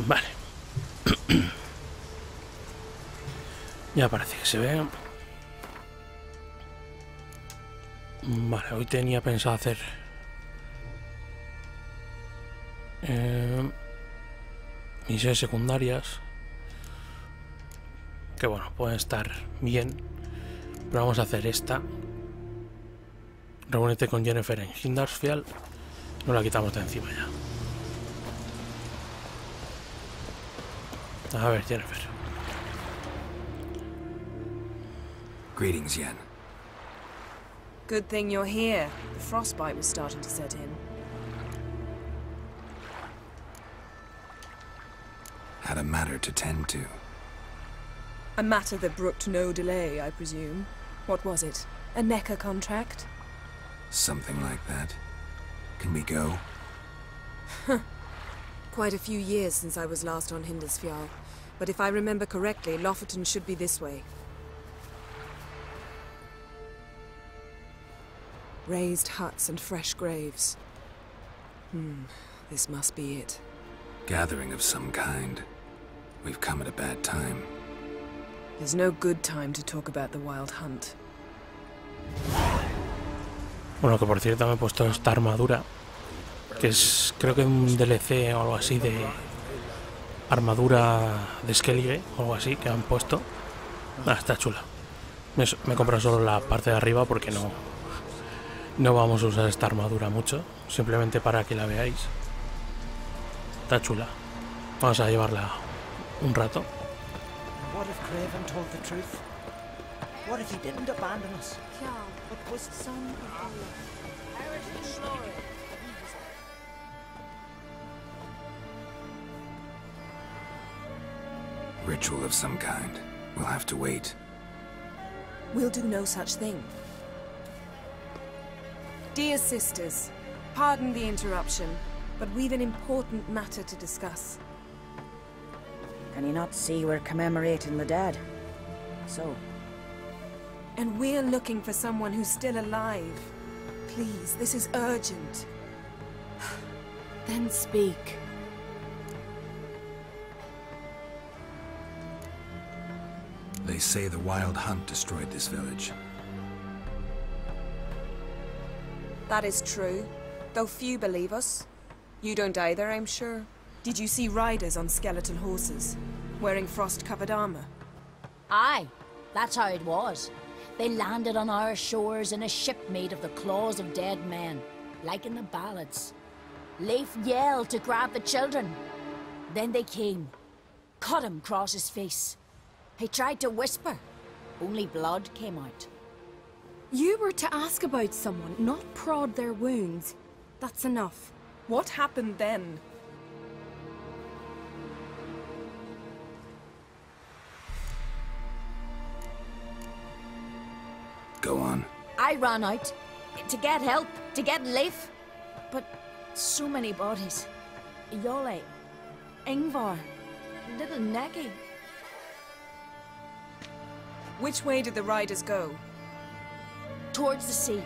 Vale. Ya parece que se ve. Vale, hoy tenía pensado hacer misiones secundarias, que bueno, pueden estar bien, pero vamos a hacer esta. Reúnete con Jennifer en Hindarsfield. Nos la quitamos de encima ya. A ver, Jennifer. Greetings, Yen. Good thing you're here. The frostbite was starting to set in. Had a matter to tend to. A matter that brooked no delay, I presume. What was it? A NECA contract? Something like that. Can we go? Quite a few years since I was last on Hindarsfjall. But if I remember correctly, Lofoten should be this way. Raised huts and fresh graves. This must be it. Gathering of some kind. We've come at a bad time. There's no good time to talk about the Wild Hunt. Bueno, que por cierto me he puesto esta armadura, que es creo que un DLC o algo así de armadura de Skellige o algo así que han puesto. Está chula. Me he comprado solo la parte de arriba porque no vamos a usar esta armadura mucho, simplemente para que la veáis. Está chula. Vamos a llevarla un rato. What if Craven told the truth? What if he didn't abandon us? But was some Ritual of some kind. We'll have to wait. We'll do no such thing. Dear sisters, pardon the interruption, but we've an important matter to discuss. Can you not see we're commemorating the dead? So? And we're looking for someone who's still alive. Please, this is urgent. Then speak. They say the Wild Hunt destroyed this village. That is true, though few believe us. You don't either, I'm sure. Did you see riders on skeletal horses, wearing frost-covered armor? Aye, that's how it was. They landed on our shores in a ship made of the claws of dead men, like in the ballads. Leif yelled to grab the children. Then they came, cut him across his face. He tried to whisper, only blood came out. You were to ask about someone, not prod their wounds. That's enough. What happened then? Go on. I ran out to get help, to get Leif. But so many bodies. Yolle, Ingvar, little Neki. Which way did the riders go? Towards the sea,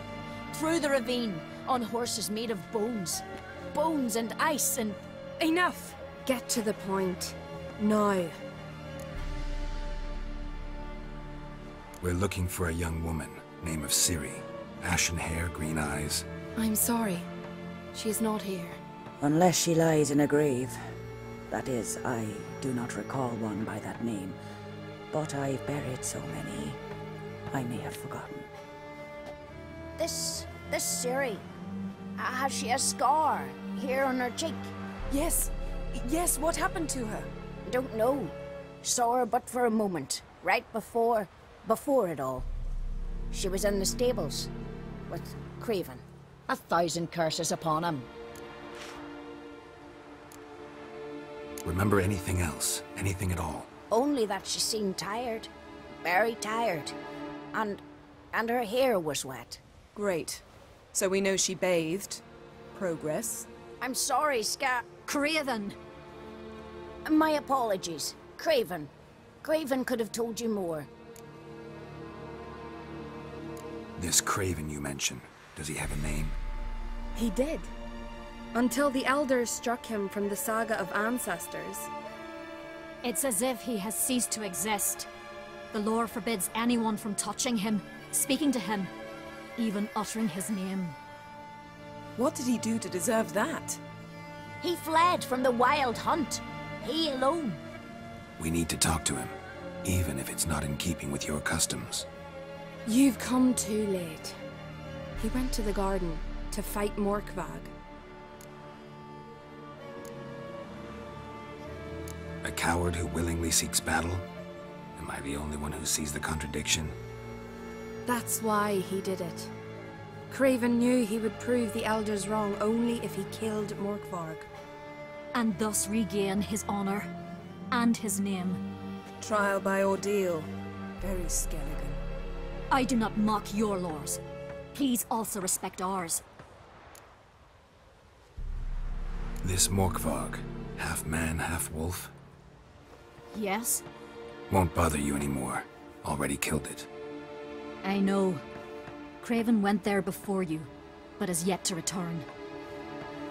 through the ravine, on horses made of bones. Bones and ice and... Enough! Get to the point. Now. We're looking for a young woman, name of Ciri. Ashen hair, green eyes. I'm sorry. She is not here. Unless she lies in a grave. That is, I do not recall one by that name. But I've buried so many, I may have forgotten. This Ciri, has she a scar here on her cheek? Yes, what happened to her? Don't know. Saw her but for a moment, right before it all. She was in the stables with Craven. 1,000 curses upon him. Remember anything else? Anything at all? Only that she seemed tired. Very tired. And her hair was wet. Great. So we know she bathed. Progress. I'm sorry, Craven! My apologies. Craven. Craven could have told you more. This Craven you mentioned, does he have a name? He did. Until the elders struck him from the saga of ancestors. It's as if he has ceased to exist. The lore forbids anyone from touching him, speaking to him, even uttering his name. What did he do to deserve that? He fled from the wild hunt. He alone. We need to talk to him, even if it's not in keeping with your customs. You've come too late. He went to the garden to fight Morkvag. A coward who willingly seeks battle? Am I the only one who sees the contradiction? That's why he did it. Craven knew he would prove the elders wrong only if he killed Morkvarg. And thus regain his honor and his name. Trial by ordeal. Very Skelligan. I do not mock your laws. Please also respect ours. This Morkvarg, half man, half wolf, Yes? won't bother you anymore. Already killed it. I know. Craven went there before you, but is yet to return.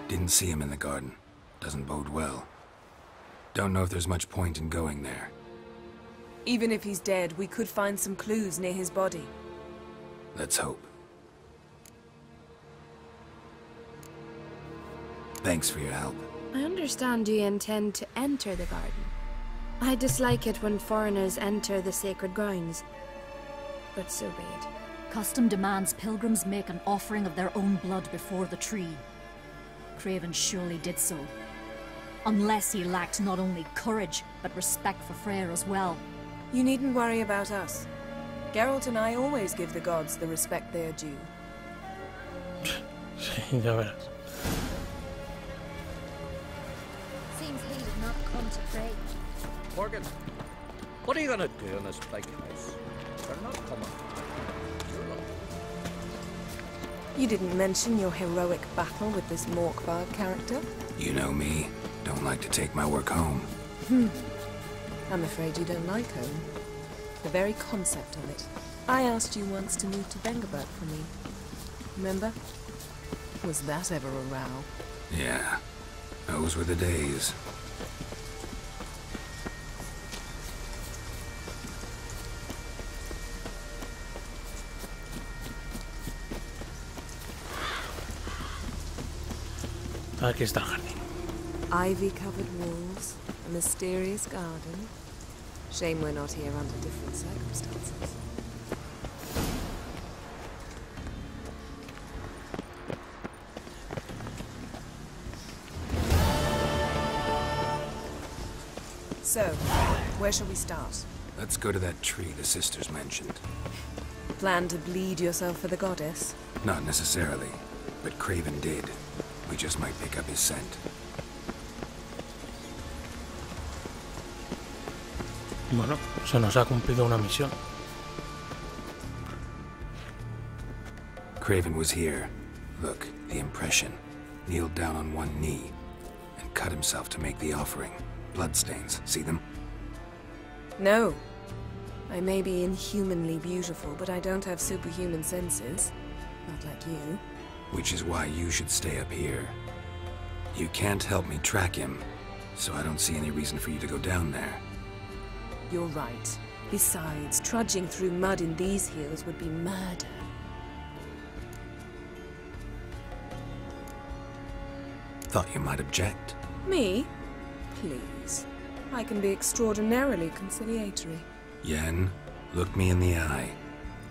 Didn't see him in the garden. Doesn't bode well. Don't know if there's much point in going there. Even if he's dead, we could find some clues near his body. Let's hope. Thanks for your help. I understand you intend to enter the garden. I dislike it when foreigners enter the sacred grounds. But so be it. Custom demands pilgrims make an offering of their own blood before the tree. Craven surely did so. Unless he lacked not only courage, but respect for Freyr as well. You needn't worry about us. Geralt and I always give the gods the respect they are due. Sí, ya verás. Seems he did not come to pray. Morgan, what are you gonna do in this big house? They're not coming. You're not. You didn't mention your heroic battle with this Morkvarg character. You know me. Don't like to take my work home. I'm afraid you don't like home. The very concept of it. I asked you once to move to Vengerberg for me. Remember? Was that ever a row? Yeah. Those were the days. Aquí está el jardín. Ivy-covered walls, a mysterious garden. Shame we're not here under different circumstances. So, where shall we start? Let's go to that tree the sisters mentioned. Plan to bleed yourself for the goddess? Not necessarily, but Craven did. We just might pick up his scent. Bueno, se nos ha cumplido una misión. Craven was here. Look, the impression. Kneeled down on one knee and cut himself to make the offering. Bloodstains, see them? No. I may be inhumanly beautiful, but I don't have superhuman senses. Not like you. Which is why you should stay up here. You can't help me track him, so I don't see any reason for you to go down there. You're right. Besides, trudging through mud in these hills would be murder. Thought you might object. Me? Please. I can be extraordinarily conciliatory. Yen, look me in the eye.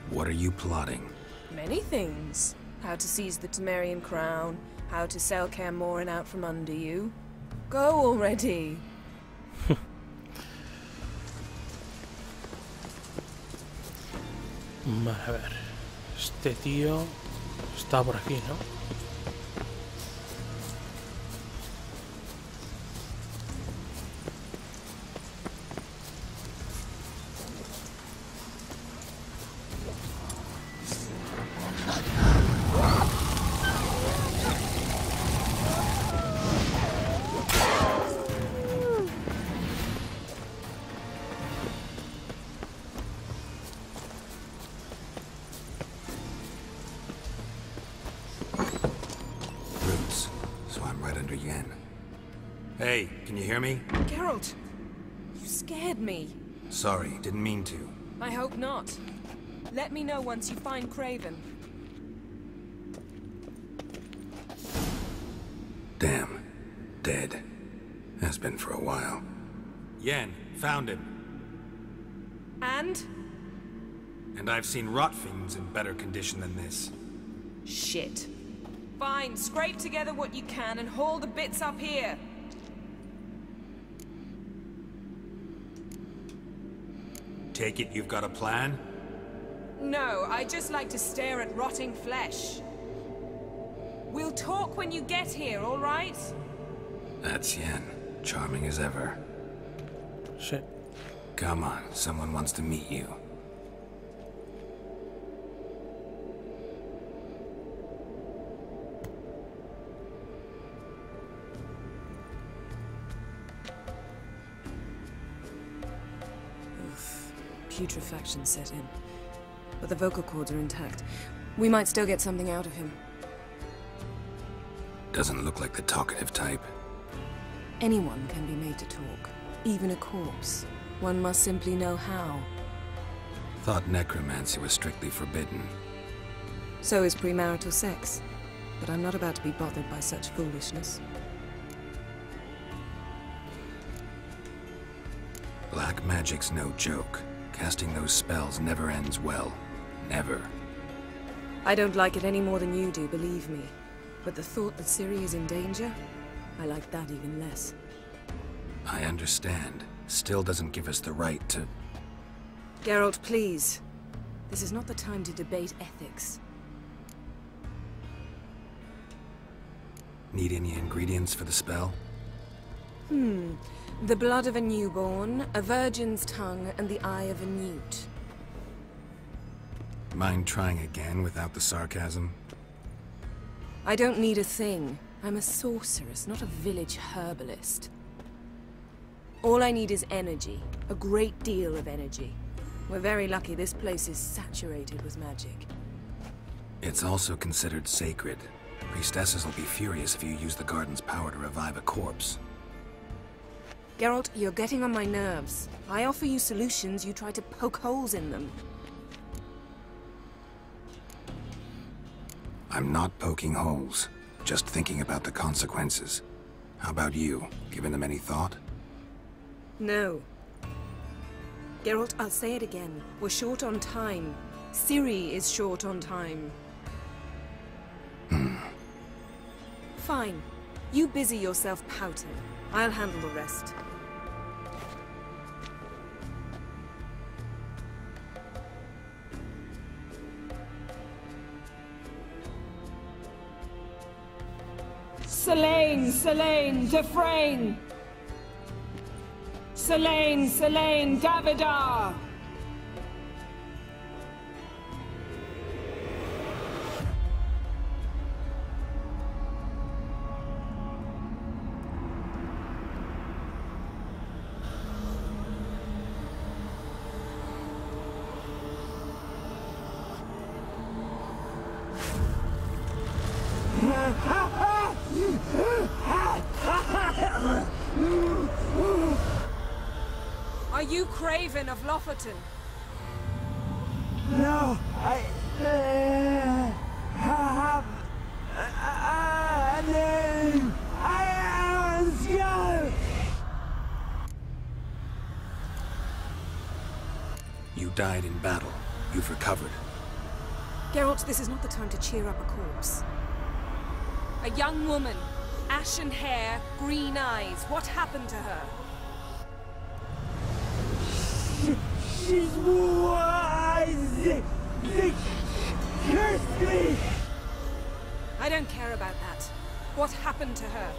What are you plotting? Many things. How to seize the Temerian crown, how to sell Kaer Morhen out from under you. Go already! A ver, este tío está por aquí, ¿no? Hey, can you hear me? Geralt! You scared me. Sorry, didn't mean to. I hope not. Let me know once you find Craven. Damn. Dead. Has been for a while. Yen, found him. And? And I've seen rot fiends in better condition than this. Shit. Fine, scrape together what you can and haul the bits up here. Take it you've got a plan? No, I just like to stare at rotting flesh. We'll talk when you get here, all right? That's Yen. Charming as ever. Shit. Come on, someone wants to meet you. Putrefaction set in. But the vocal cords are intact. We might still get something out of him. Doesn't look like the talkative type. Anyone can be made to talk. Even a corpse. One must simply know how. Thought necromancy was strictly forbidden. So is premarital sex. But I'm not about to be bothered by such foolishness. Black magic's no joke. Casting those spells never ends well. Never. I don't like it any more than you do, believe me. But the thought that Ciri is in danger, I like that even less. I understand. Still doesn't give us the right to... Geralt, please. This is not the time to debate ethics. Need any ingredients for the spell? The blood of a newborn, a virgin's tongue, and the eye of a newt. Mind trying again without the sarcasm? I don't need a thing. I'm a sorceress, not a village herbalist. All I need is energy. A great deal of energy. We're very lucky this place is saturated with magic. It's also considered sacred. Priestesses will be furious if you use the garden's power to revive a corpse. Geralt, you're getting on my nerves. I offer you solutions, you try to poke holes in them. I'm not poking holes. Just thinking about the consequences. How about you? Given them any thought? No. Geralt, I'll say it again. We're short on time. Ciri is short on time. Fine. You busy yourself pouting. I'll handle the rest. Selene, Selene, Defrain! Selene, Selene, Davidar! Are you Craven of Lofoten? No, I have a name. I was young. You died in battle. You've recovered. Geralt, this is not the time to cheer up a corpse. A young woman. Ashen hair, green eyes. What happened to her? She's wise. They cursed me. I don't care about that. What happened to her?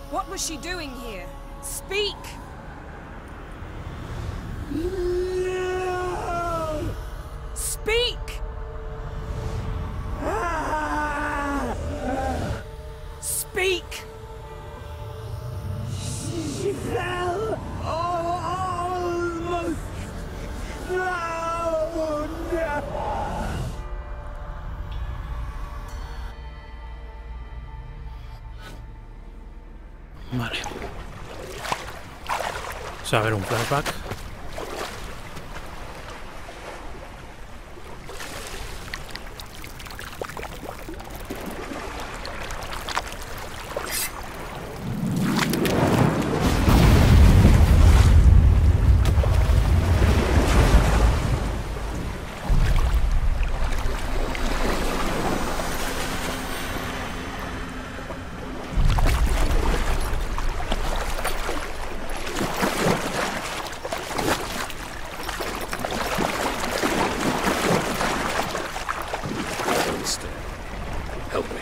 What was she doing here? Speak! No. Speak! Speak! She fell almost drowned. Vale. Se va a ver un flashback. Help me.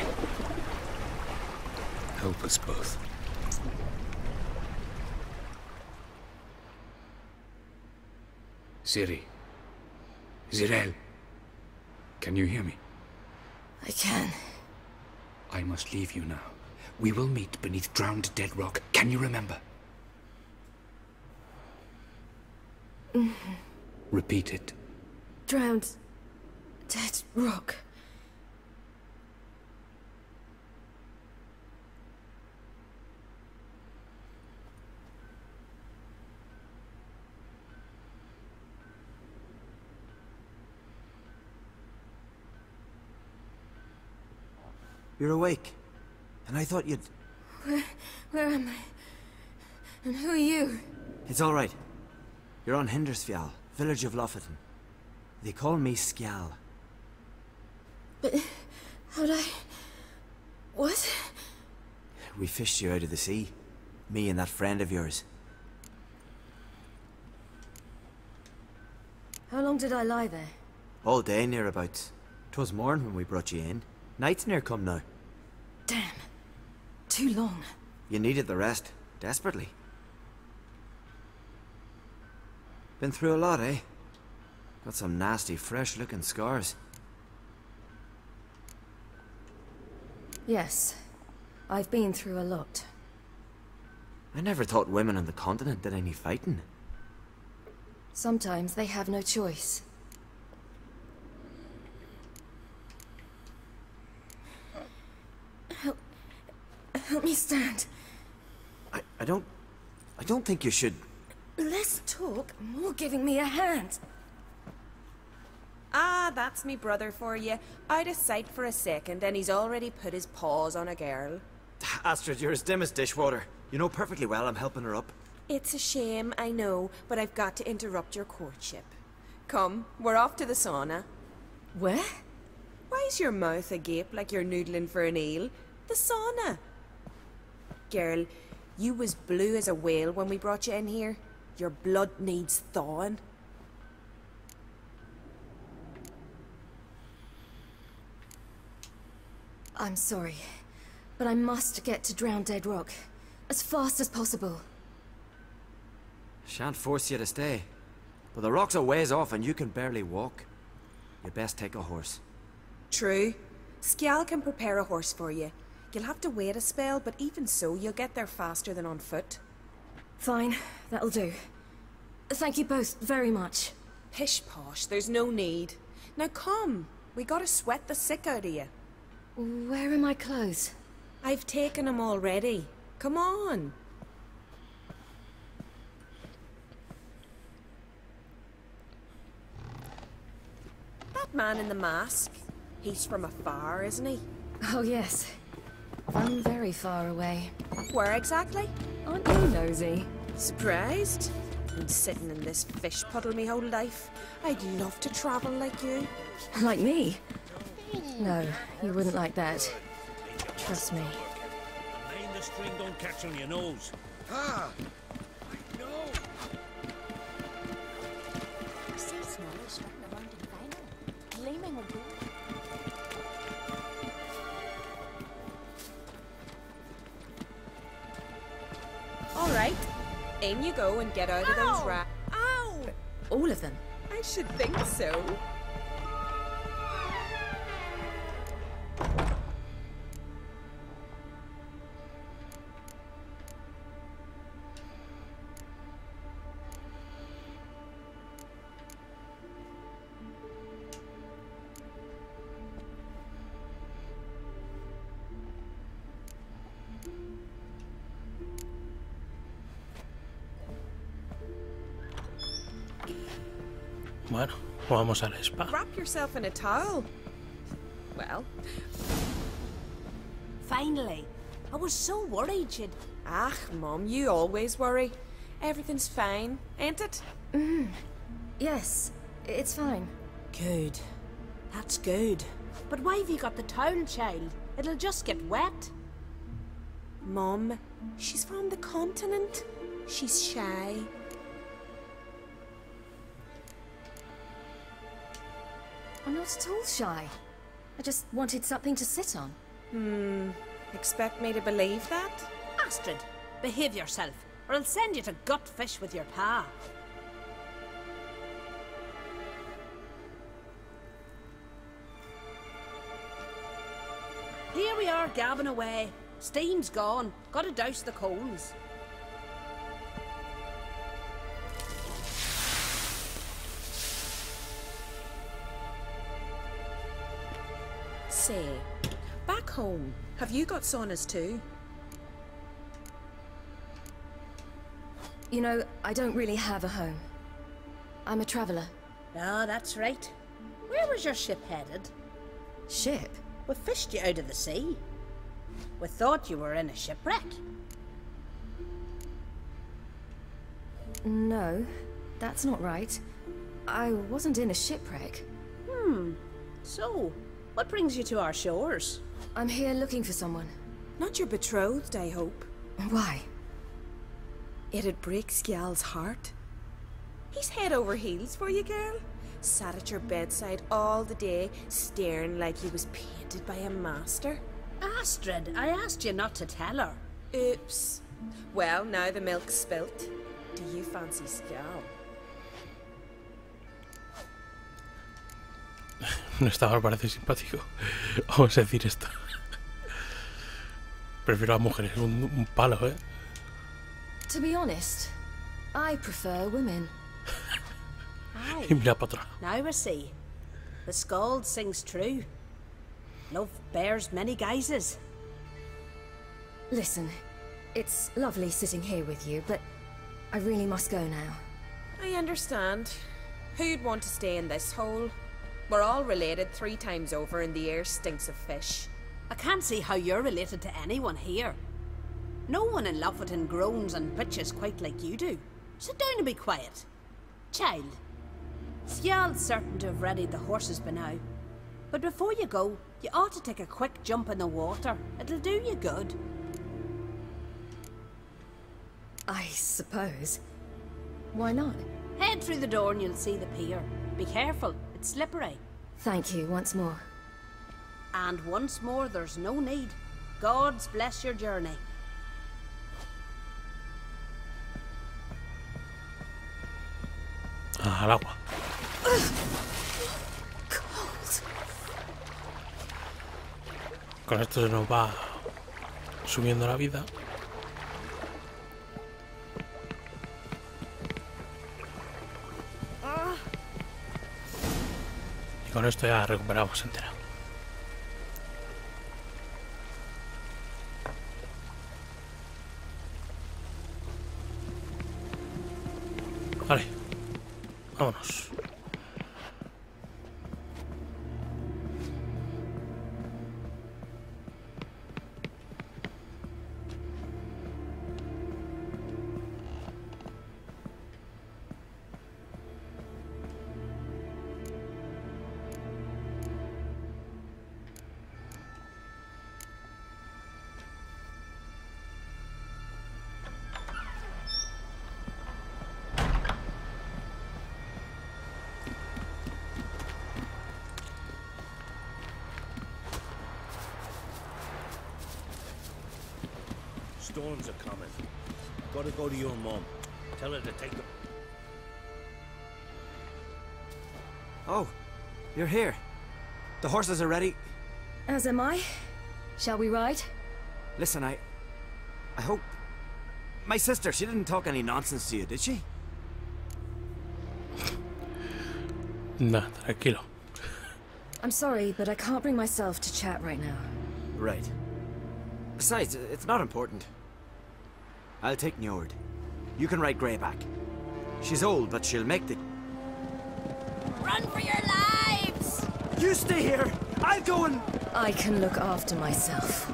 Help us both. Siri. Zirel. Can you hear me? I can. I must leave you now. We will meet beneath drowned dead rock. Can you remember? Repeat it. Drowned. Dead rock. You're awake. And I thought you'd... Where am I? And who are you? It's all right. You're on Hindersfjall, village of Lofoten. They call me Skjal. But... how'd I... What? We fished you out of the sea. Me and that friend of yours. How long did I lie there? All day nearabouts. 'Twas morn when we brought you in. Night's near come now. Damn. Too long. You needed the rest. Desperately. Been through a lot, eh? Got some nasty, fresh-looking scars. Yes. I've been through a lot. I never thought women on the continent did any fighting. Sometimes they have no choice. Help me stand. I don't think you should... Less talk, more giving me a hand. Ah, that's me brother for you. Out of sight for a second, and he's already put his paws on a girl. Astrid, you're as dim as dishwater. You know perfectly well I'm helping her up. It's a shame, I know, but I've got to interrupt your courtship. Come, we're off to the sauna. Where? Why's your mouth agape like you're noodling for an eel? The sauna. Girl, you was blue as a whale when we brought you in here. Your blood needs thawing. I'm sorry, but I must get to Drowned Dead Rock. As fast as possible. Shan't force you to stay. But the rock's a ways off and you can barely walk. You'd best take a horse. True. Skjal can prepare a horse for you. You'll have to wait a spell, but even so, you'll get there faster than on foot. Fine, that'll do. Thank you both very much. Pish posh, there's no need. Now come, we gotta sweat the sick out of you. Where are my clothes? I've taken them already. Come on. That man in the mask, he's from afar, isn't he? Oh yes. From very far away. Where exactly? Aren't you nosy? Surprised? Been sitting in this fish puddle me whole life. I'd love to travel like you. Like me? No, you wouldn't like that. Trust me. Mind the string don't catch on your nose. Ah! I know! See snow swirling around in vinyl, gleaming with gold. All right, in you go and get out of those rats. Ow! All of them? I should think so. Bueno, vamos al spa. Wrap yourself in a towel. Well. Finally. I was so worried you'd... Ah, Mum, you always worry. Everything's fine, ain't it? Yes, it's fine. Good. That's good. But why have you got the towel, child? It'll just get wet. Mum, she's from the continent. She's shy. I'm not at all shy. I just wanted something to sit on. Expect me to believe that? Astrid, behave yourself, or I'll send you to gut fish with your pa. Here we are gabbing away. Steam's gone. Gotta douse the coals. Say, back home, have you got saunas too? You know, I don't really have a home. I'm a traveller. Ah, that's right. Where was your ship headed? Ship? We fished you out of the sea. We thought you were in a shipwreck. No, that's not right. I wasn't in a shipwreck. So, what brings you to our shores? I'm here looking for someone. Not your betrothed, I hope. Why? It'd break Skjal's heart. He's head over heels for you, girl. Sat at your bedside all the day, staring like he was painted by a master. Astrid, I asked you not to tell her. Oops. Well, now the milk's spilt. Do you fancy Skjal? No estaba, parece simpático. Vamos a decir esto. Prefiero a mujeres, un palo, ¿eh? To be honest, I prefer women. Aye. Y mira para atrás. Now I see. The Skald sings true. Love bears many guises. Listen, it's lovely sitting here with you, but I really must go now. I understand. Who'd want to stay in this hole? We're all related 3 times over and the air stinks of fish. I can't see how you're related to anyone here. No one in Lofoten groans and bitches quite like you do. Sit down and be quiet. Child, Skjal's certain to have readied the horses by now. But before you go, you ought to take a quick jump in the water. It'll do you good. I suppose. Why not? Head through the door and you'll see the pier. Be careful, it's slippery. Thank you once more. And once more, there's no need. God's bless your journey. Al agua. Con esto se nos va subiendo la vida. Y con esto ya recuperamos entera. Vale, vámonos. Storms are coming. Gotta go to your mum. Tell her to take the... Oh, you're here. The horses are ready. As am I. Shall we ride? Listen, I hope... My sister, she didn't talk any nonsense to you, did she? Nah, tranquilo. I'm sorry, but I can't bring myself to chat right now. Right. Besides, it's not important. I'll take Njord. You can ride Greyback. She's old, but she'll make the... Run for your lives! You stay here! I'll go and... I can look after myself.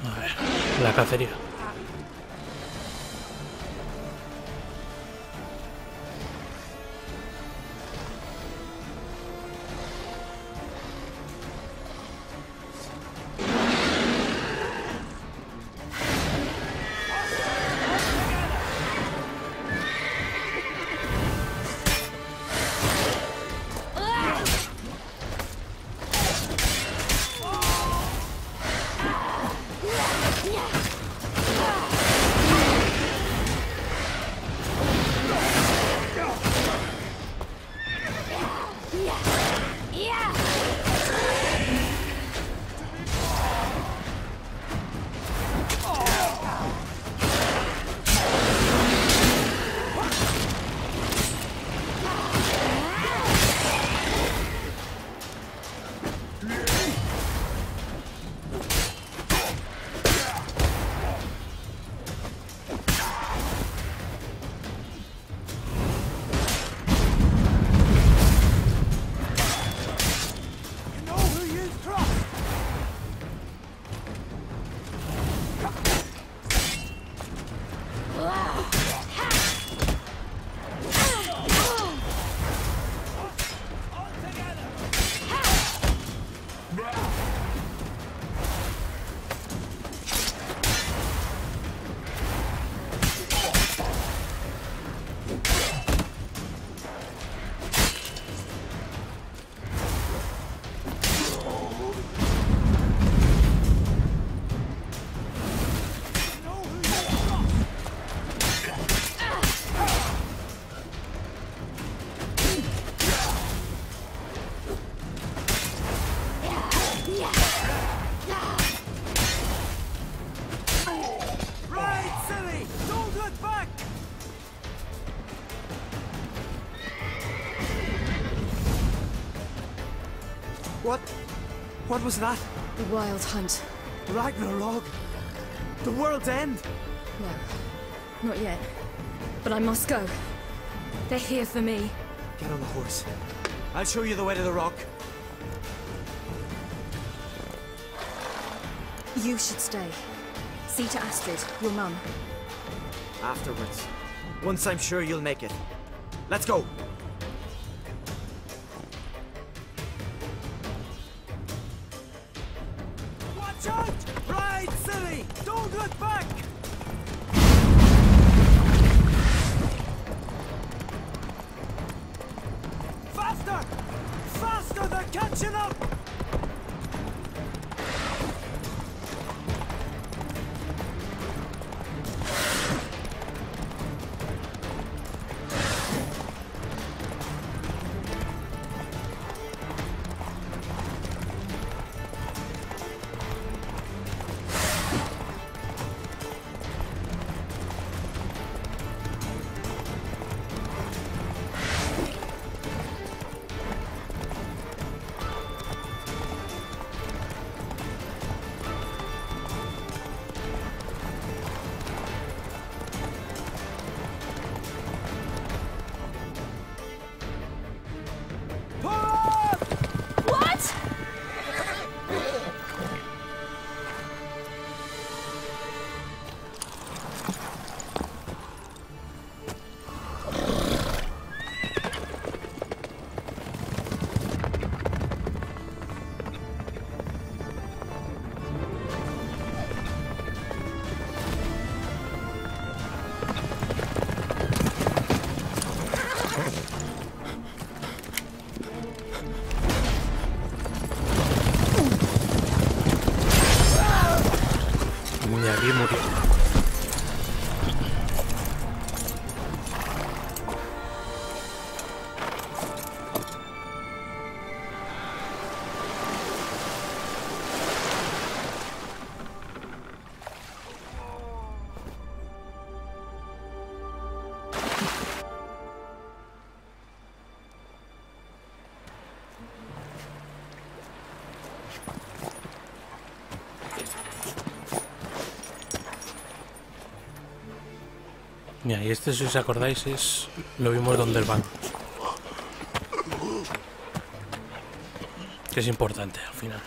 A ver, la cacería. What was that? The Wild Hunt. Ragnarok? The world's end? No, not yet. But I must go. They're here for me. Get on the horse. I'll show you the way to the rock. You should stay. See to Astrid, your mum. Afterwards. Once I'm sure you'll make it. Let's go! Watch out! Ride, silly! Don't look back! Faster! Faster! They're catching up! Mira, y este, si os acordáis, es lo vimos donde el banco. Que es importante al final.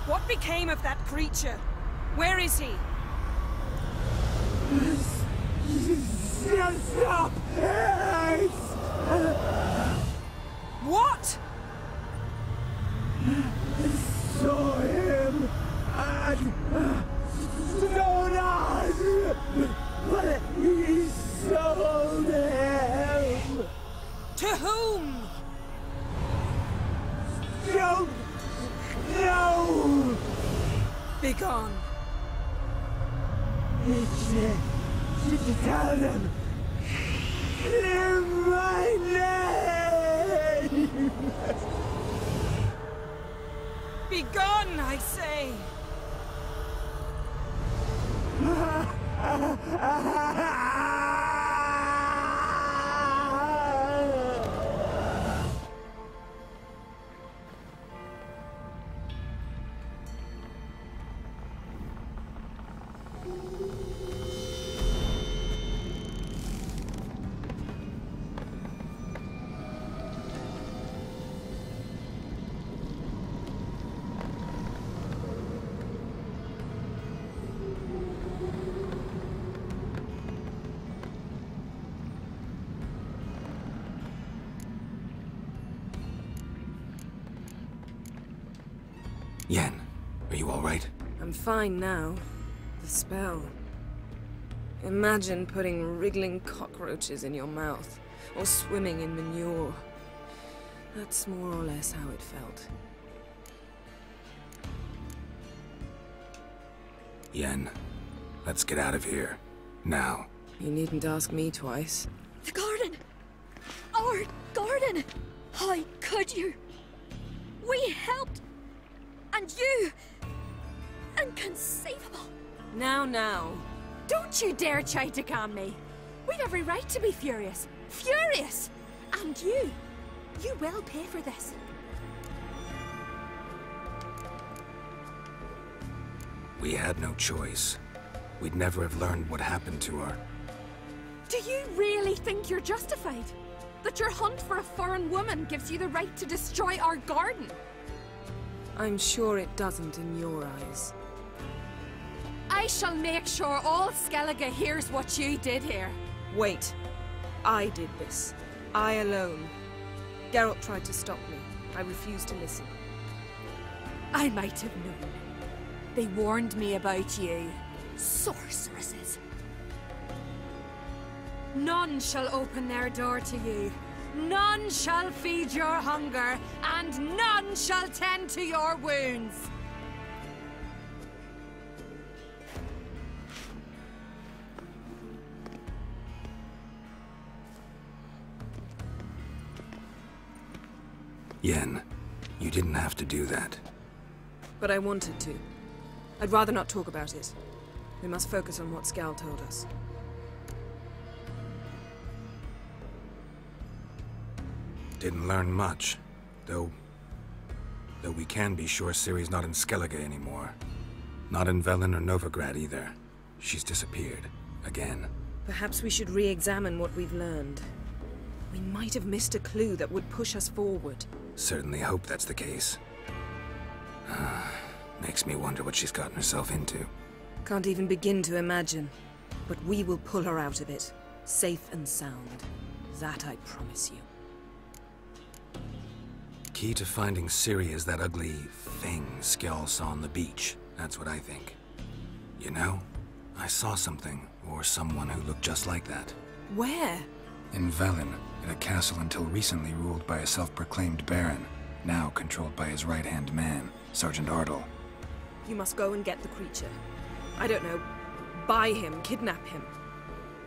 What became of that creature? Where is he? What? Saw him and stone us, but he sold him. To whom? Don't know. Begone. Tell them. Clear my name. Begone, I say. Yen, are you all right? I'm fine now. The spell. Imagine putting wriggling cockroaches in your mouth, or swimming in manure. That's more or less how it felt. Yen, let's get out of here. Now. You needn't ask me twice. The garden! Our garden! How could you? We helped! And you! Inconceivable! Now. Don't you dare try to calm me. We'd every right to be furious. Furious! And you will pay for this. We had no choice. We'd never have learned what happened to her. Do you really think you're justified? That your hunt for a foreign woman gives you the right to destroy our garden? I'm sure it doesn't in your eyes. I shall make sure all Skellige hears what you did here. Wait. I did this. I alone. Geralt tried to stop me. I refused to listen. I might have known. They warned me about you. Sorceresses. None shall open their door to you. None shall feed your hunger, and none shall tend to your wounds. Yen, you didn't have to do that. But I wanted to. I'd rather not talk about it. We must focus on what Skal told us. Didn't learn much, though we can be sure Ciri's not in Skellige anymore. Not in Velen or Novigrad either. She's disappeared. Again. Perhaps we should re-examine what we've learned. We might have missed a clue that would push us forward. Certainly hope that's the case. Makes me wonder what she's gotten herself into. Can't even begin to imagine. But we will pull her out of it. Safe and sound. That I promise you. Key to finding Ciri is that ugly thing Skjall saw on the beach. That's what I think. You know, I saw something, or someone who looked just like that. Where? In Velen, in a castle until recently ruled by a self-proclaimed baron, now controlled by his right-hand man, Sergeant Ardle. You must go and get the creature. I don't know, buy him, kidnap him.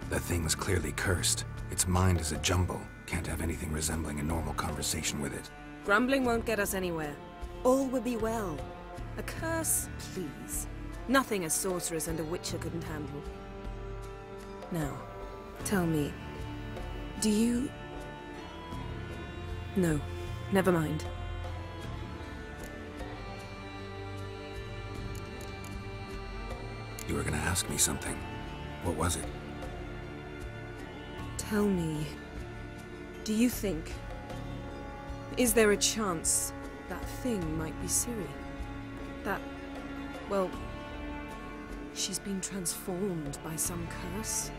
The thing's clearly cursed. Its mind is a jumble. Can't have anything resembling a normal conversation with it. Grumbling won't get us anywhere. All will be well. A curse, please. Nothing a sorceress and a witcher couldn't handle. Now, tell me, do you... No, never mind. You were gonna ask me something. What was it? Tell me, do you think... Is there a chance that thing might be Ciri? That... well... she's been transformed by some curse?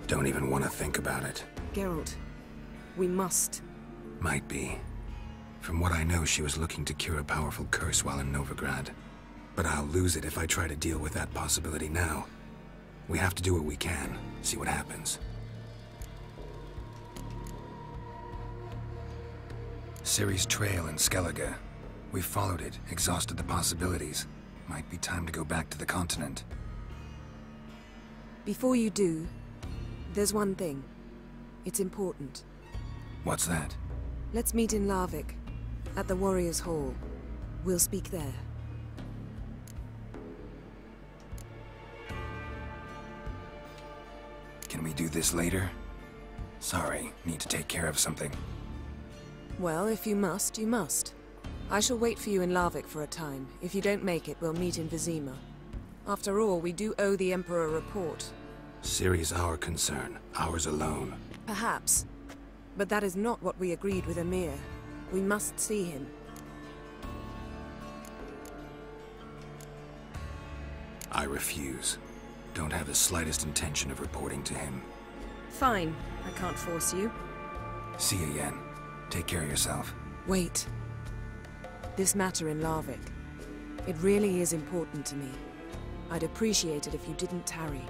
Don't even want to think about it. Geralt, we must. Might be. From what I know, she was looking to cure a powerful curse while in Novigrad. But I'll lose it if I try to deal with that possibility now. We have to do what we can, see what happens. Ciri's trail in Skellige. We followed it, exhausted the possibilities. Might be time to go back to the continent. Before you do, there's one thing. It's important. What's that? Let's meet in Larvik, at the Warriors' Hall. We'll speak there. Can we do this later? Sorry, need to take care of something. Well, if you must, you must. I shall wait for you in Larvik for a time. If you don't make it, we'll meet in Vizima. After all, we do owe the Emperor a report. Ciri's our concern, ours alone. Perhaps. But that is not what we agreed with Emir. We must see him. I refuse. Don't have the slightest intention of reporting to him. Fine. I can't force you. See you, Yen. Take care of yourself. Wait. This matter in Larvik. It really is important to me. I'd appreciate it if you didn't tarry.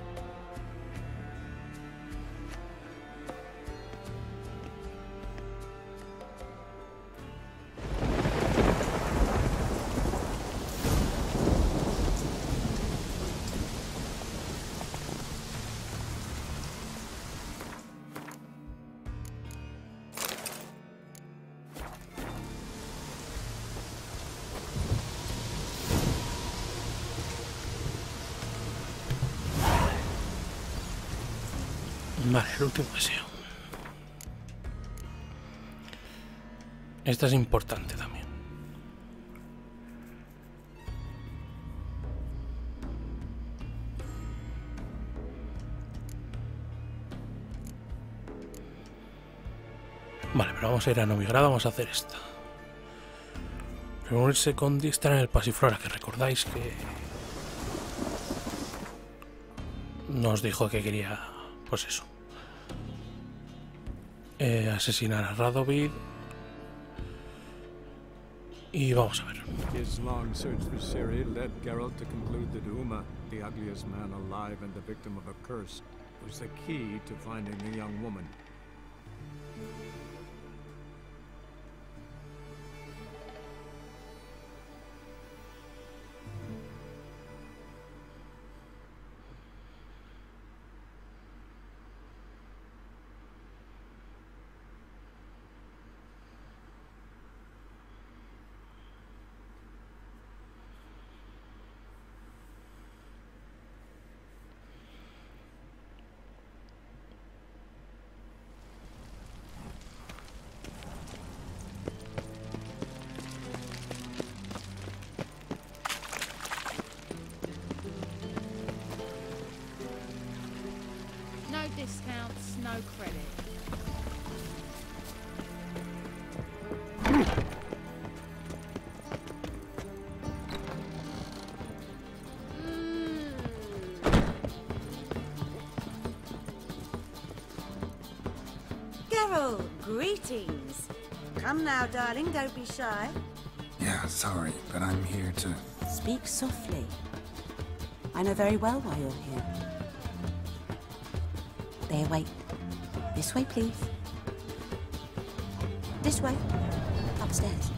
Vale, el último deseo. Esta es importante también. Vale, pero vamos a ir a Novigrad, vamos a hacer esta. Reunirse con Dijkstra en el Pasiflora, que recordáis que nos dijo que quería, pues eso, asesinar a Radovid. Y vamos a ver. His long search for Ciri led Geralt to conclude that Uma, the ugliest man alive and the victim of a curse, was the key to finding the young woman. Discounts, no credit. Geralt, greetings. Come now, darling, don't be shy. Yeah, sorry, but I'm here to... Speak softly. I know very well why you're here. There, wait. This way, please. This way. Upstairs.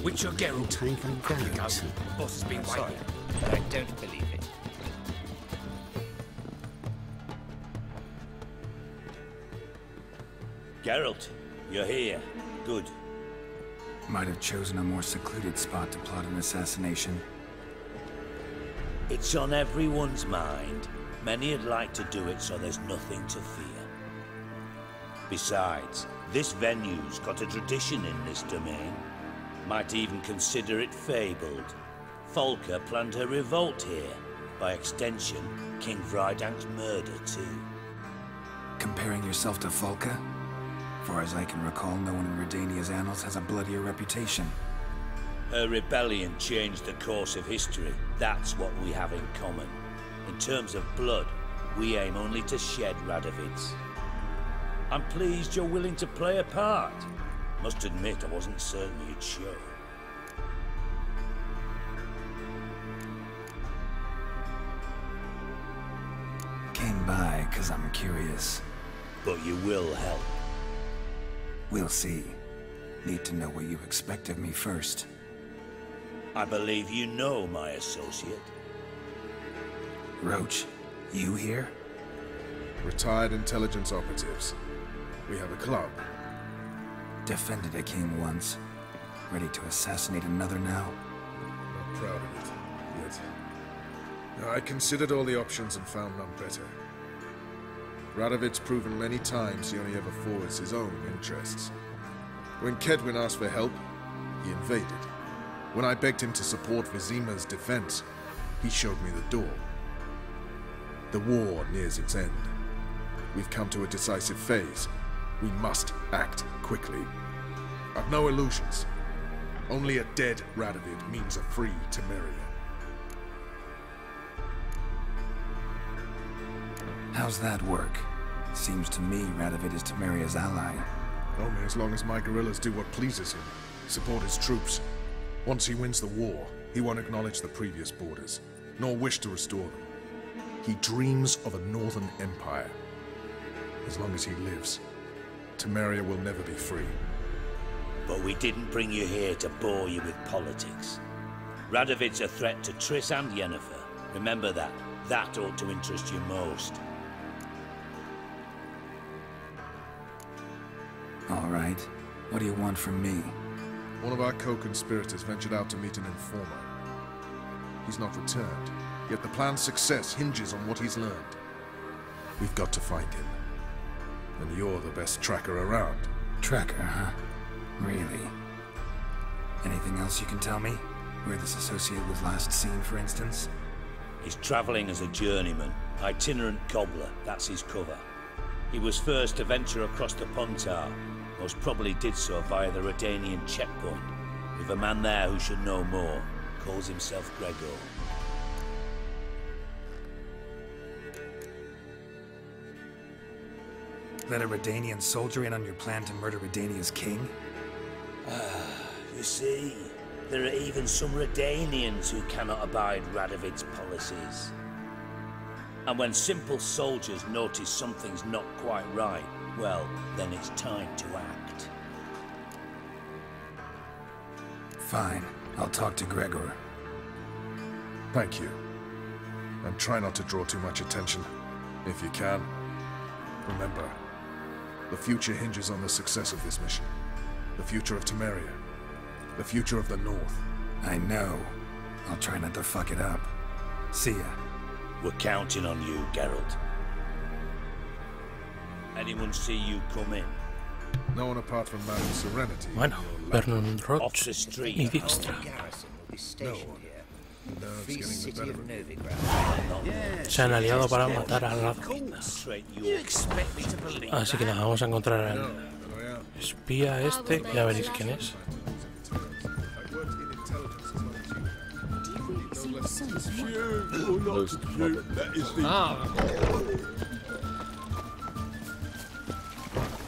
Witcher Geralt. Take and go. Boss has been waiting. I don't believe it. Geralt, you're here. Good. Might have chosen a more secluded spot to plot an assassination. It's on everyone's mind. Many would like to do it, so there's nothing to fear. Besides, this venue's got a tradition in this domain. Might even consider it fabled. Folka planned her revolt here. By extension, King Vrydank's murder too. Comparing yourself to Folka? Far as I can recall, no one in Redania's annals has a bloodier reputation. Her rebellion changed the course of history. That's what we have in common. In terms of blood, we aim only to shed Radovid's. I'm pleased you're willing to play a part. Must admit, I wasn't certain you'd show. Came by because I'm curious. But you will help. We'll see. Need to know what you expect of me first. I believe you know my associate. Roach, you here? Retired intelligence operatives. We have a club. Defended a king once. Ready to assassinate another now? Not proud of it, yet. I considered all the options and found none better. Radovid's proven many times he only ever forwards his own interests. When Kedwin asked for help, he invaded. When I begged him to support Vizima's defense, he showed me the door. The war nears its end. We've come to a decisive phase. We must act quickly. I've no illusions. Only a dead Radovid means a free Temeria. How's that work? Seems to me Radovid is Temeria's ally. Only as long as my guerrillas do what pleases him. Support his troops. Once he wins the war, he won't acknowledge the previous borders, nor wish to restore them. He dreams of a northern empire. As long as he lives, Temeria will never be free. But we didn't bring you here to bore you with politics. Radovid's a threat to Triss and Yennefer. Remember that. That ought to interest you most. All right. What do you want from me? One of our co-conspirators ventured out to meet an informer. He's not returned, yet the plan's success hinges on what he's learned. We've got to find him. And you're the best tracker around. Tracker, huh? Really? Anything else you can tell me? Where this associate was last seen, for instance? He's traveling as a journeyman, itinerant cobbler, that's his cover. He was first to venture across the Pontar, most probably did so via the Redanian checkpoint, with a man there who should know more, calls himself Gregor. Let a Redanian soldier in on your plan to murder Redania's king? You see, there are even some Redanians who cannot abide Radovid's policies. And when simple soldiers notice something's not quite right, well, then it's time to act. Fine. I'll talk to Gregor. Thank you. And try not to draw too much attention, if you can. Remember, the future hinges on the success of this mission. The future of Temeria. The future of the North. I know. I'll try not to fuck it up. See ya. We're counting on you, Geralt. Anyone see you come in? No one apart from Madame Serenity. Bueno, Vernon Roach y Dijkstra. Se han aliado para matar a Radwid. Así que nada, vamos a encontrar al espía este, ya veréis quién es.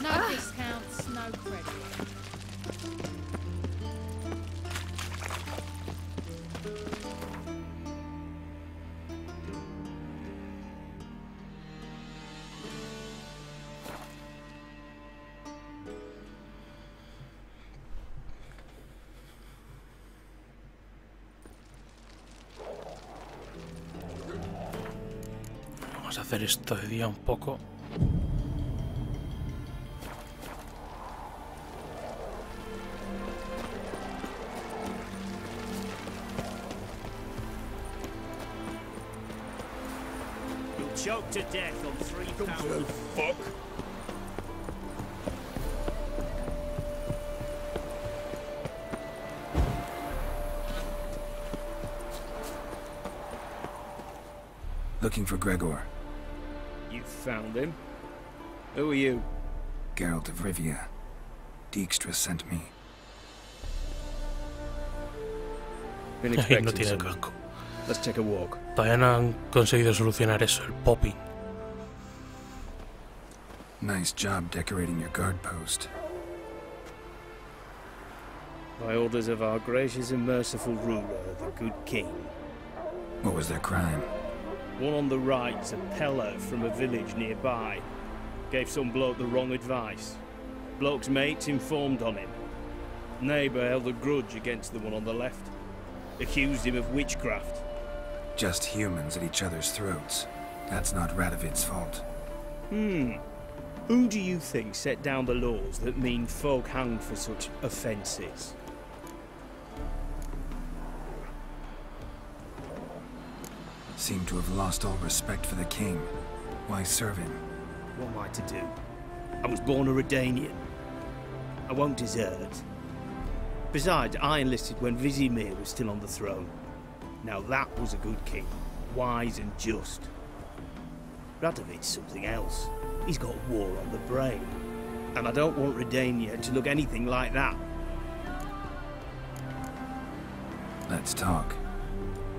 No discounts, no credit. Vamos a hacer esto de día un poco. You'll choke to death on 3 pounds. Fuck. Looking for Gregor. You found him? Who are you? Geralt of Rivia. Dijkstra sent me. Been No expecting tiene someone. casco. Let's take a walk. Todavía no han conseguido solucionar eso, el popping. Nice job decorating your guard post. By orders of our gracious and merciful ruler, the good king. What was their crime? One on the right's a peller from a village nearby. Gave some bloke the wrong advice. Bloke's mates informed on him. Neighbour held a grudge against the one on the left. Accused him of witchcraft. Just humans at each other's throats. That's not Radovid's fault. Who do you think set down the laws that mean folk hanged for such offences? Seem to have lost all respect for the king. Why serve him? What am I to do? I was born a Redanian. I won't desert. Besides, I enlisted when Vizimir was still on the throne. Now that was a good king, wise and just. Radovid's something else. He's got war on the brain. And I don't want Redania to look anything like that. Let's talk.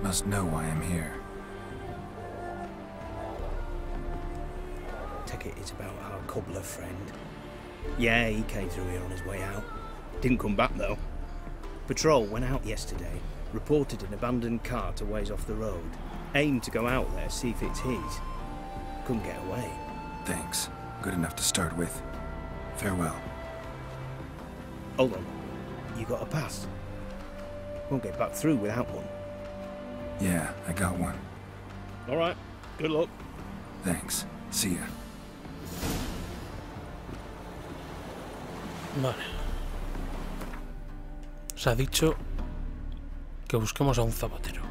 Must know why I'm here. Take it it's about our cobbler friend. Yeah, he came through here on his way out. Didn't come back though. Patrol went out yesterday, reported an abandoned cart a ways off the road. Aimed to go out there, see if it's his. Couldn't get away. Thanks. Good enough to start with. Farewell. Hold on. You got a pass? Won't get back through without one. Yeah, I got one. Alright. Good luck. Thanks. See ya. Vale. Se ha dicho que busquemos a un zapatero.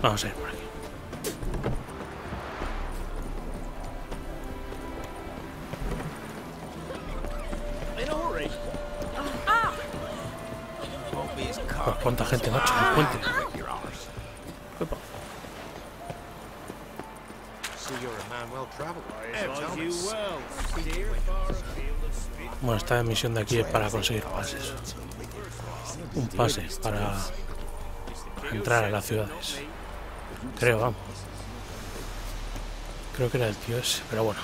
Vamos a ir por aquí. Oh, ¿cuánta gente, macho? No cuente. Epa. Bueno, esta misión de aquí es para conseguir pases. Un pase para entrar a las ciudades. Creo, vamos. Creo que era el tío ese, pero bueno.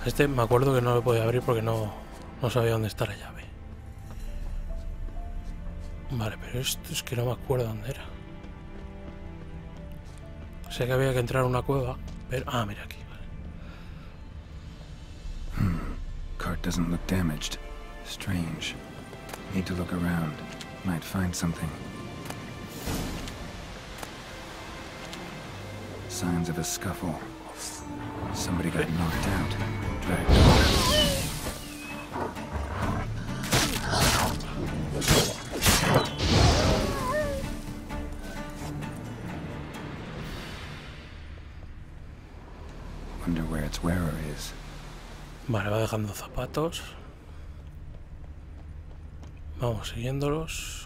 Este me acuerdo que no lo podía abrir porque no sabía dónde está la llave. Vale, pero esto es que no me acuerdo dónde era. Sé que había que entrar a una cueva, pero... Ah, mira aquí, vale. Cart doesn't look damaged. Strange. Need to look around. Might find something. Signs of a scuffle. Somebody got knocked out. Dragged off. Wonder where its wearer is. Vale, va dejando zapatos. Vamos siguiéndolos.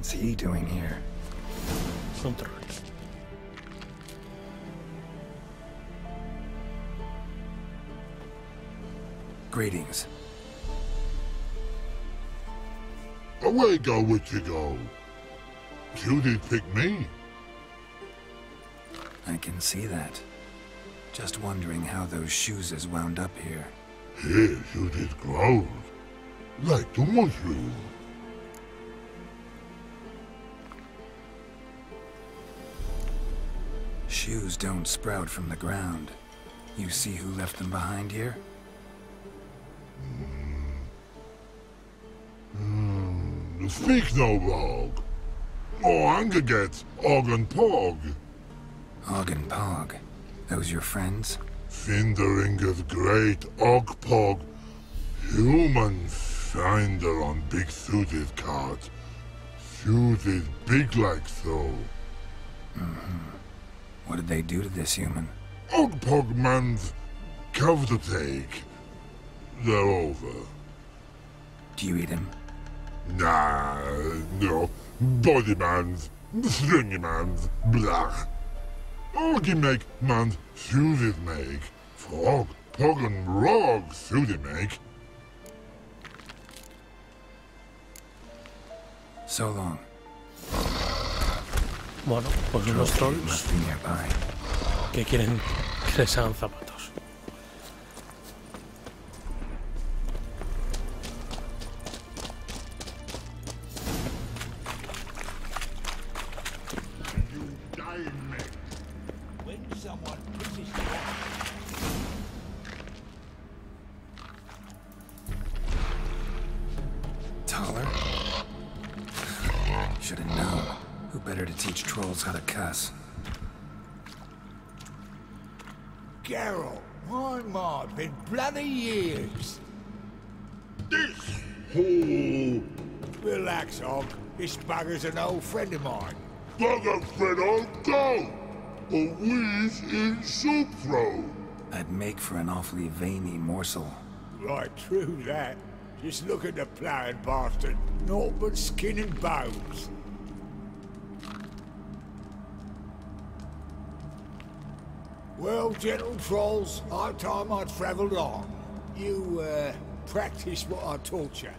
What's he doing here? Control. Greetings. Away go with you go. You did pick me. I can see that. Just wondering how those shoes is wound up here. Here you did grow. Like the mushroom. Shoes don't sprout from the ground. You see who left them behind here? Speak no log. Oh, anger gets Og and Pog. Og and Pog. Those your friends? Finderinger's great Og Pog. Human finder on big suited cart. Suited big like so. What did they do to this human? Og Pog man's cover to take. They're over. Do you eat him? Nah, no. Body man's, stringy man's, blah. Oggy make man's suited make. Frog, Pog and Rog suited make. So long. Bueno, pues unos trolls que quieren que les hagan zapatos. Taller? Should have known. Who better to teach trolls how to cuss? Geralt, my mod, been bloody years. This hole. Relax, Og. This bugger's an old friend of mine. Bugger friend I'll go. But we's in soup throw. I'd make for an awfully veiny morsel. Right, true that. Just look at the ploughing bastard. Naught but skin and bones. Well, gentle trolls, high time I travelled on. You, practice what I taught you.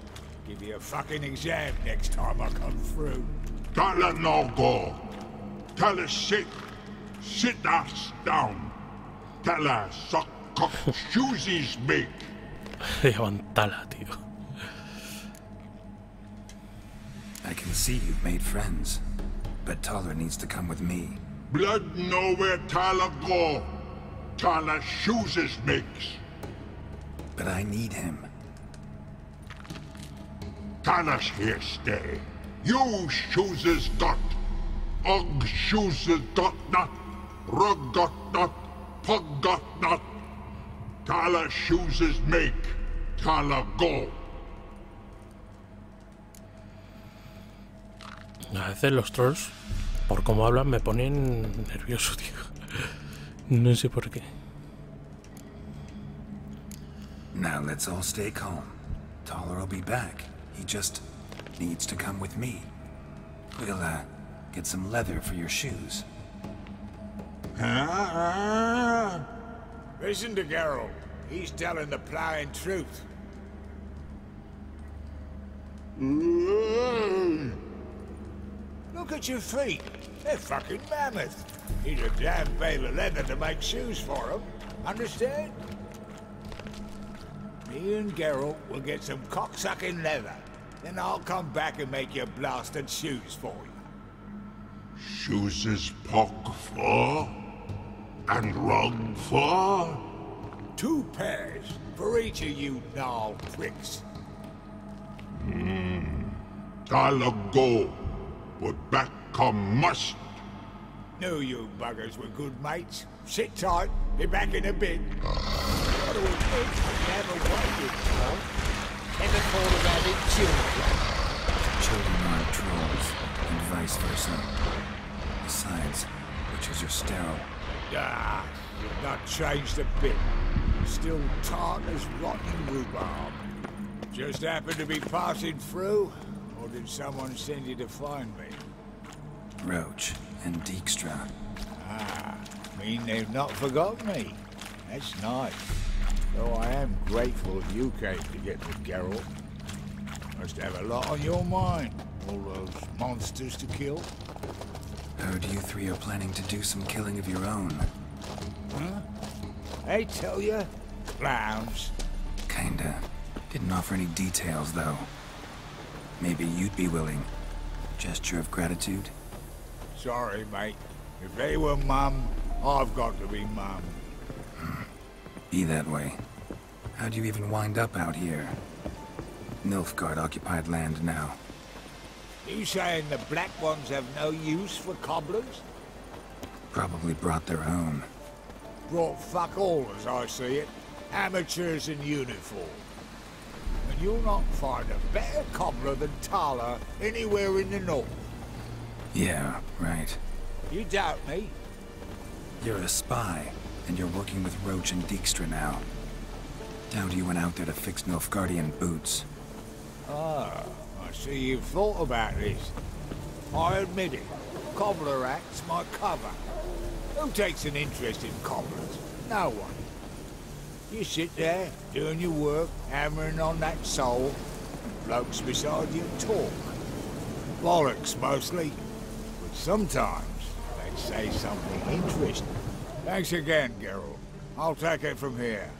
Give you a fucking exam next time I come through. Don't let no go. Tell her sit. Sit ass down. Tell her suck cock shoesies make. Levantala, tío. I can see you've made friends, but Taller needs to come with me. Blood know where Tyler go. Tyler shoeses makes. But I need him. Tyler's here stay. You shoeses got. Og shoeses got not. Rug got not. Pug got not. Tyler shoeses make. Tyler go. A veces los trolls, por cómo hablan, me ponen nervioso, tío. No sé por qué. Now let's all stay calm. Taller will be back. He just needs to come with me. We'll, get some leather for your shoes. Listen to Geralt. He's telling the ploughing truth. Look at your feet. They're fucking mammoth. Need a damn bale of leather to make shoes for them. Understand? Me and Geralt will get some cocksucking leather. Then I'll come back and make your blasted shoes for you. Shoes is Pog for? And Rug for? 2 pairs for each of you gnarled pricks. Tyler go. But back come must. Knew you buggers were good mates. Sit tight, be back in a bit. What do we think? Never waited for. Never thought of having children. Children aren't trolls, and vice versa. Besides, witches are sterile. Ah, you've not changed a bit. Still tart as rotten rhubarb. Just happened to be passing through. Or did someone send you to find me? Roach and Dijkstra. Ah, mean they've not forgotten me. That's nice. Though I am grateful you came to get with Geralt. Must have a lot on your mind. All those monsters to kill. Heard you three are planning to do some killing of your own. Huh? I tell you, clowns. Kinda. Didn't offer any details, though. Maybe you'd be willing. Gesture of gratitude? Sorry, mate. If they were Mum, I've got to be Mum. Be that way. How'd you even wind up out here? Nilfgaard-occupied land now. You saying the Black Ones have no use for cobblers? Probably brought their own. Brought fuck all, as I see it. Amateurs in uniform. And you'll not find a better cobbler than Tala anywhere in the north. Yeah, right. You doubt me? You're a spy, and you're working with Roach and Dijkstra now. Doubt you went out there to fix Nilfgaardian boots. Ah, I see you've thought about this. I admit it. Cobbler act's my cover. Who takes an interest in cobblers? No one. You sit there, doing your work, hammering on that sole, and blokes beside you talk. Bollocks, mostly. But sometimes they say something interesting. Thanks again, Geralt. I'll take it from here.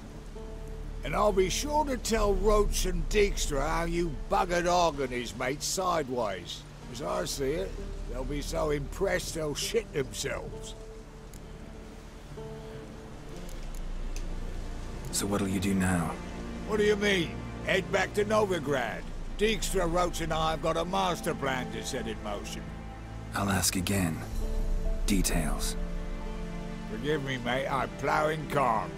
And I'll be sure to tell Roach and Dijkstra how you buggered Og and his mates sideways. As I see it, they'll be so impressed they'll shit themselves. So what'll you do now? What do you mean? Head back to Novigrad. Dijkstra, Roach and I have got a master plan to set in motion. I'll ask again. Details. Forgive me, mate, I'm ploughing calm.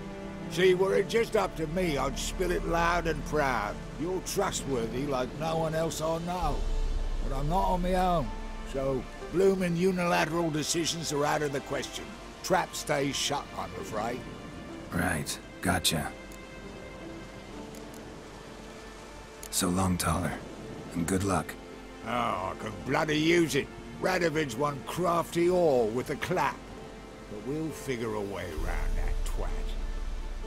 See, were it just up to me, I'd spill it loud and proud. You're trustworthy like no one else I know. But I'm not on my own, so bloomin' unilateral decisions are out of the question. Trap stays shut, I'm afraid. Right, gotcha. So long, Taller, and good luck. Oh, I can bloody use it. Radovid's one crafty ore with a clap. But we'll figure a way around that twat.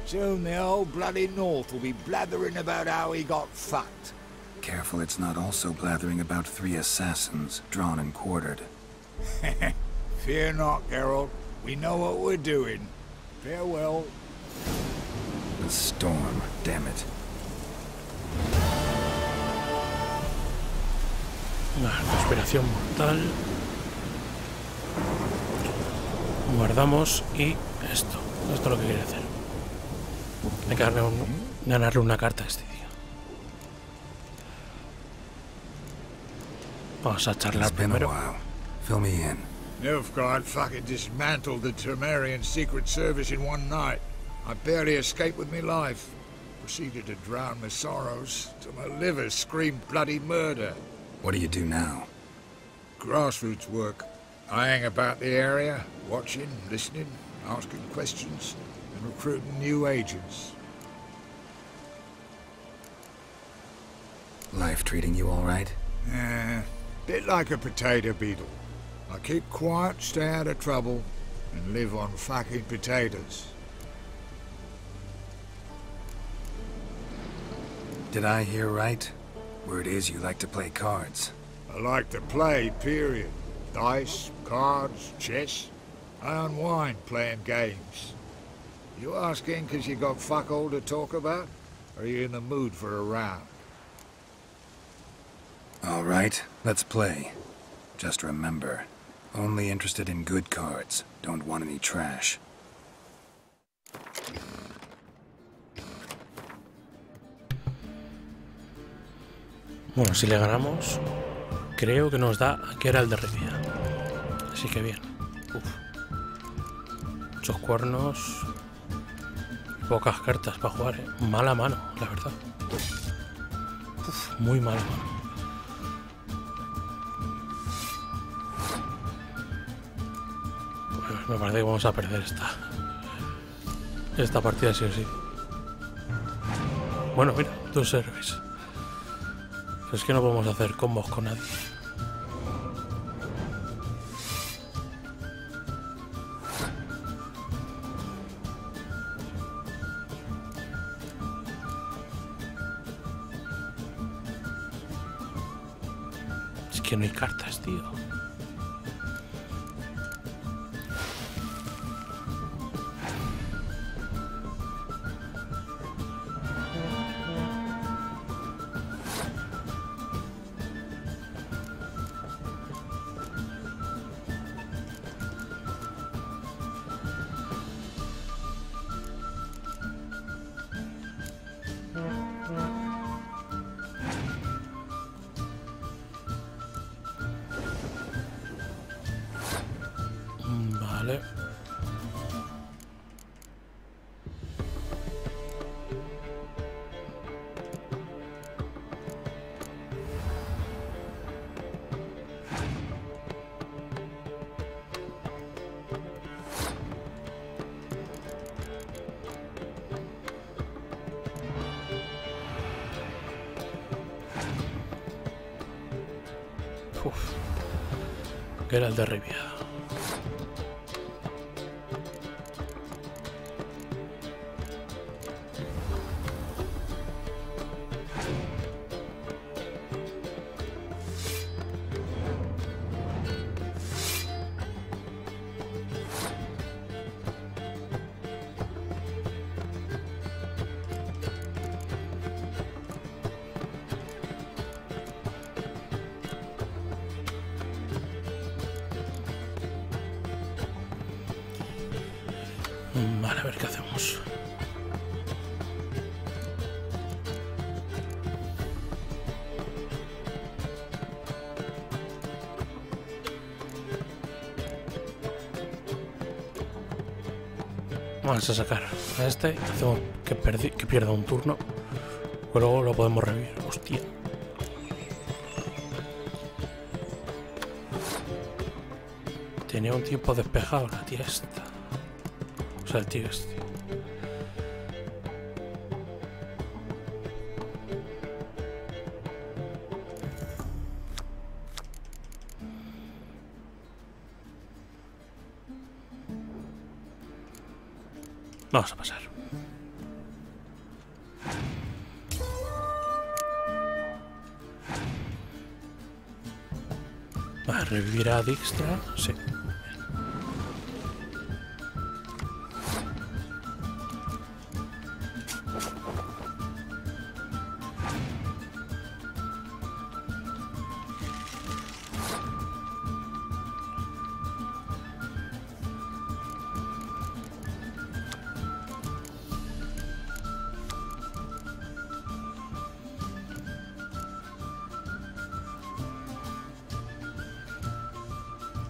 Soon the whole bloody North will be blathering about how he got fucked. Careful it's not also blathering about 3 assassins, drawn and quartered. Fear not, Geralt. We know what we're doing. Farewell. The storm, damn it. Una respiración mortal. Guardamos y esto es lo que quiere hacer. Hay que ganarle una carta a este tío. Vamos a charlar primero. Fill me in. Nilfgaard fucking dismantled the Temerian Secret Service in one night. I barely escaped with my life. Proceeded to drown my sorrows till my liver screamed bloody murder. What do you do now? Grassroots work. I hang about the area, watching, listening, asking questions, and recruiting new agents. Life treating you all right? Bit like a potato beetle. I keep quiet, stay out of trouble, and live on fucking potatoes. Did I hear right? Word is you like to play cards. I like to play, period. Dice, cards, chess. I unwind playing games. You asking because you got fuck all to talk about? Or are you in the mood for a round? All right, let's play. Just remember, only interested in good cards. Don't want any trash. Bueno, si le ganamos, creo que nos da a Geralt de Rivia. Así que bien. Muchos cuernos. Pocas cartas para jugar, ¿eh? Mala mano, la verdad. Muy mala mano. Pues me parece que vamos a perder esta partida sí o sí. Bueno, mira, 2 héroes. Pero es que no podemos hacer combos con nadie. Es que no hay cartas, tío. Vale. Uf. Que era el de Rivia. Vale, a ver qué hacemos. Vamos a sacar a este, hacemos que pierda un turno, luego lo podemos revivir. Hostia. Tenía un tiempo despejado la tía esta. O sea, el tío este. Vamos a pasar. Va a revivir a Dijkstra. Sí.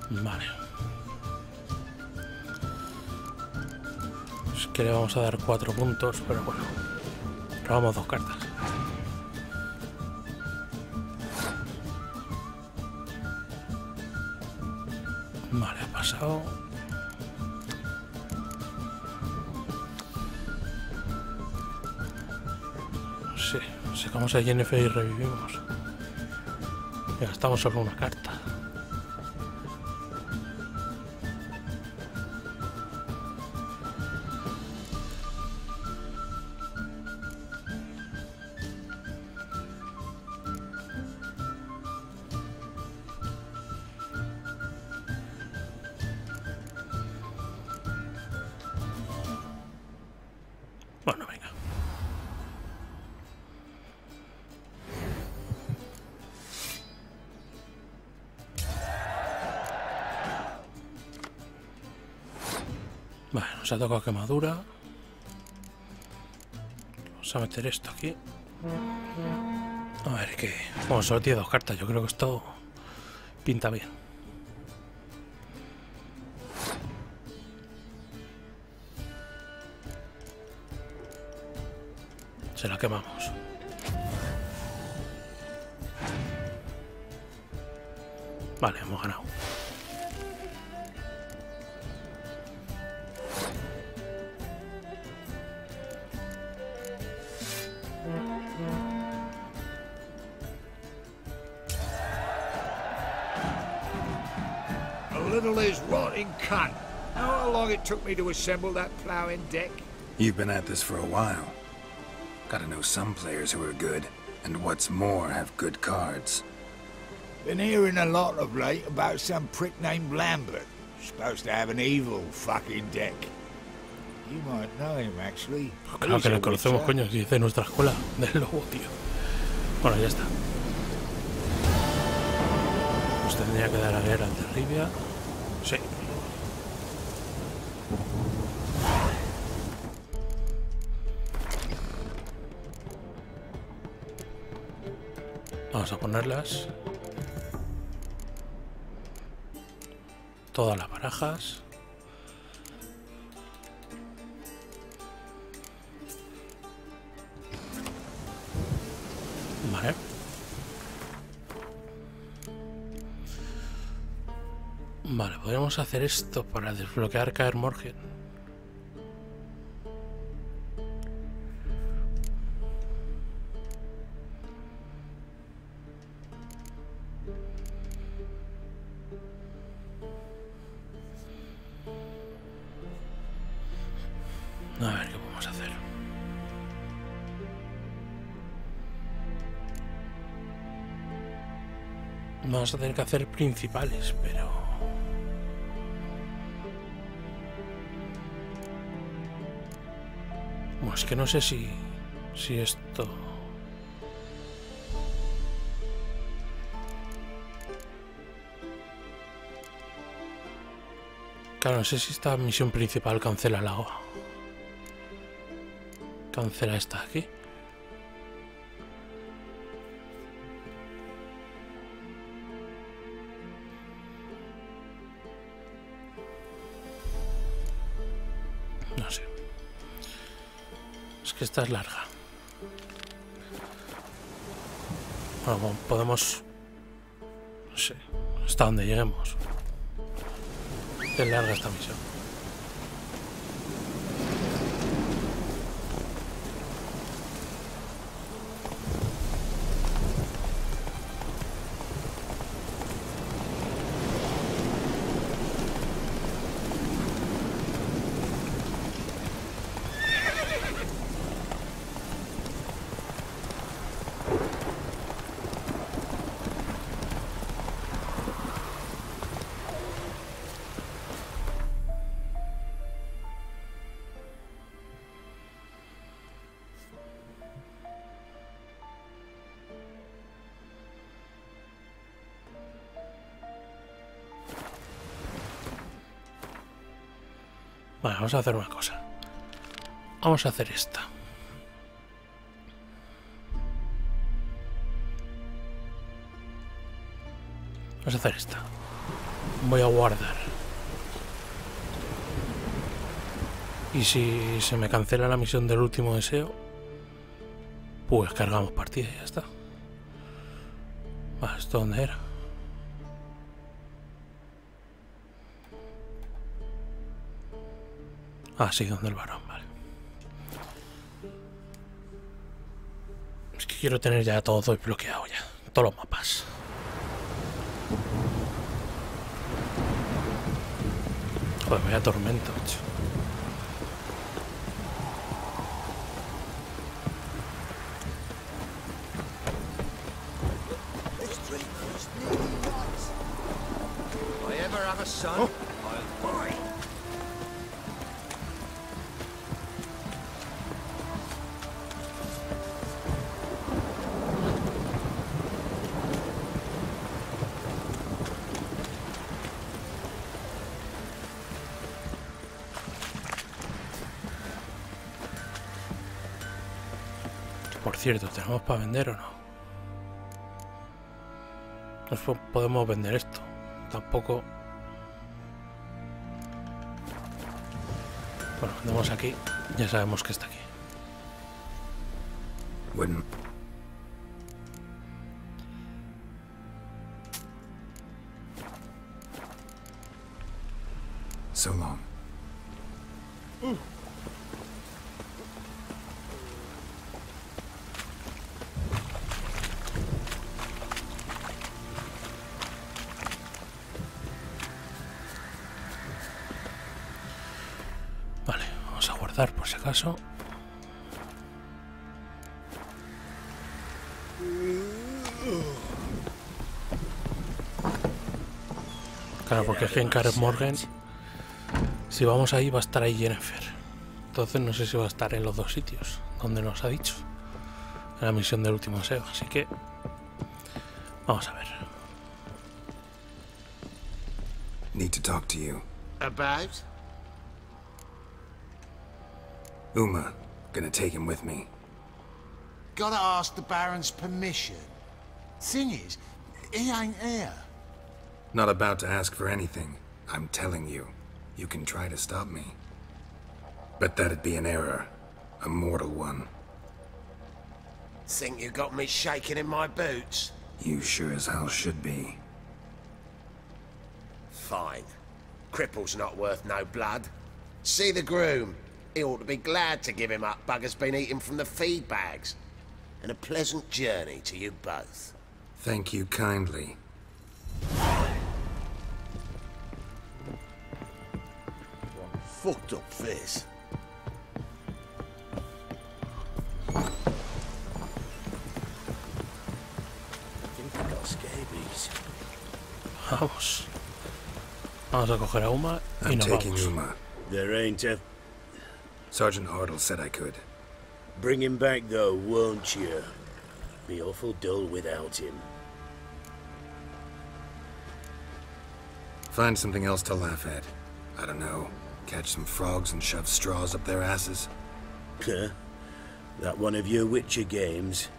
Vale. Es que le vamos a dar 4 puntos, pero bueno. Robamos 2 cartas. Vale, ha pasado. Sí, sacamos a Jennifer y revivimos. Y gastamos solo una carta. Bueno, venga. Vale, nos ha tocado quemadura. Vamos a meter esto aquí. A ver qué. Bueno, solo tiene 2 cartas. Yo creo que esto pinta bien. Se la quemamos. Vale, hemos ganado. Little is rotting cunt. Know how long it took me to assemble that ploughing deck? You've been at this for a while. Gotta know some players who are good, and what's more, have good cards. Been hearing a lot of late about some prick named Lambert. Supposed to have an evil fucking deck. You might know him, actually. Claro que le conocemos, coño, si es de nuestra escuela, del lobo, tío. Bueno, ya está. Nos tendría que dar a guerra de Rivia. Sí. Vamos a ponerlas. Todas las barajas. Vale. Vale, podríamos hacer esto para desbloquear Caer Morgen. A ver qué podemos hacer. Vamos a tener que hacer principales, pero... Bueno, es que no sé si esto... Claro, no sé si esta misión principal cancela la agua. Cancela esta aquí. No sé. Es que esta es larga. Bueno, podemos... No sé. Hasta donde lleguemos. Es larga esta misión. Vale, vamos a hacer una cosa. Vamos a hacer esta. Vamos a hacer esta. Voy a guardar. Y si se me cancela la misión del último deseo, pues cargamos partida y ya está. Vale, ¿esto dónde era? Ah, sí, donde el varón, vale. Es que quiero tener ya todo desbloqueado ya. Todos los mapas. Joder, vaya tormento, hecho. Por cierto, ¿tenemos para vender o no? Nos podemos vender esto. Tampoco... Bueno, vendemos aquí. Ya sabemos que está aquí. Bueno. So long. guardar por si acaso. Claro, porque es que en Kaer Morhen, si vamos ahí, va a estar ahí Yennefer. Entonces no sé si va a estar en los dos sitios, donde nos ha dicho. En la misión del último deseo. Así que vamos a ver. Need to talk to you. About? Uma, gonna take him with me. Gotta ask the Baron's permission. Thing is, he ain't here. Not about to ask for anything. I'm telling you. You can try to stop me. But that'd be an error. A mortal one. Think you got me shaking in my boots? You sure as hell should be. Fine. Cripple's not worth no blood. See the groom. He ought to be glad to give him up. Bugger's been eating from the feed bags. And a pleasant journey to you both. Thank you kindly. Fucked up face. I think I got scabies. Vamos. Vamos a coger a Uma y I'm nos taking vamos. Uma. There ain't a... Sergeant Ardle said I could. Bring him back, though, won't you? Be awful dull without him. Find something else to laugh at. I don't know. Catch some frogs and shove straws up their asses. Huh? That one of your Witcher games?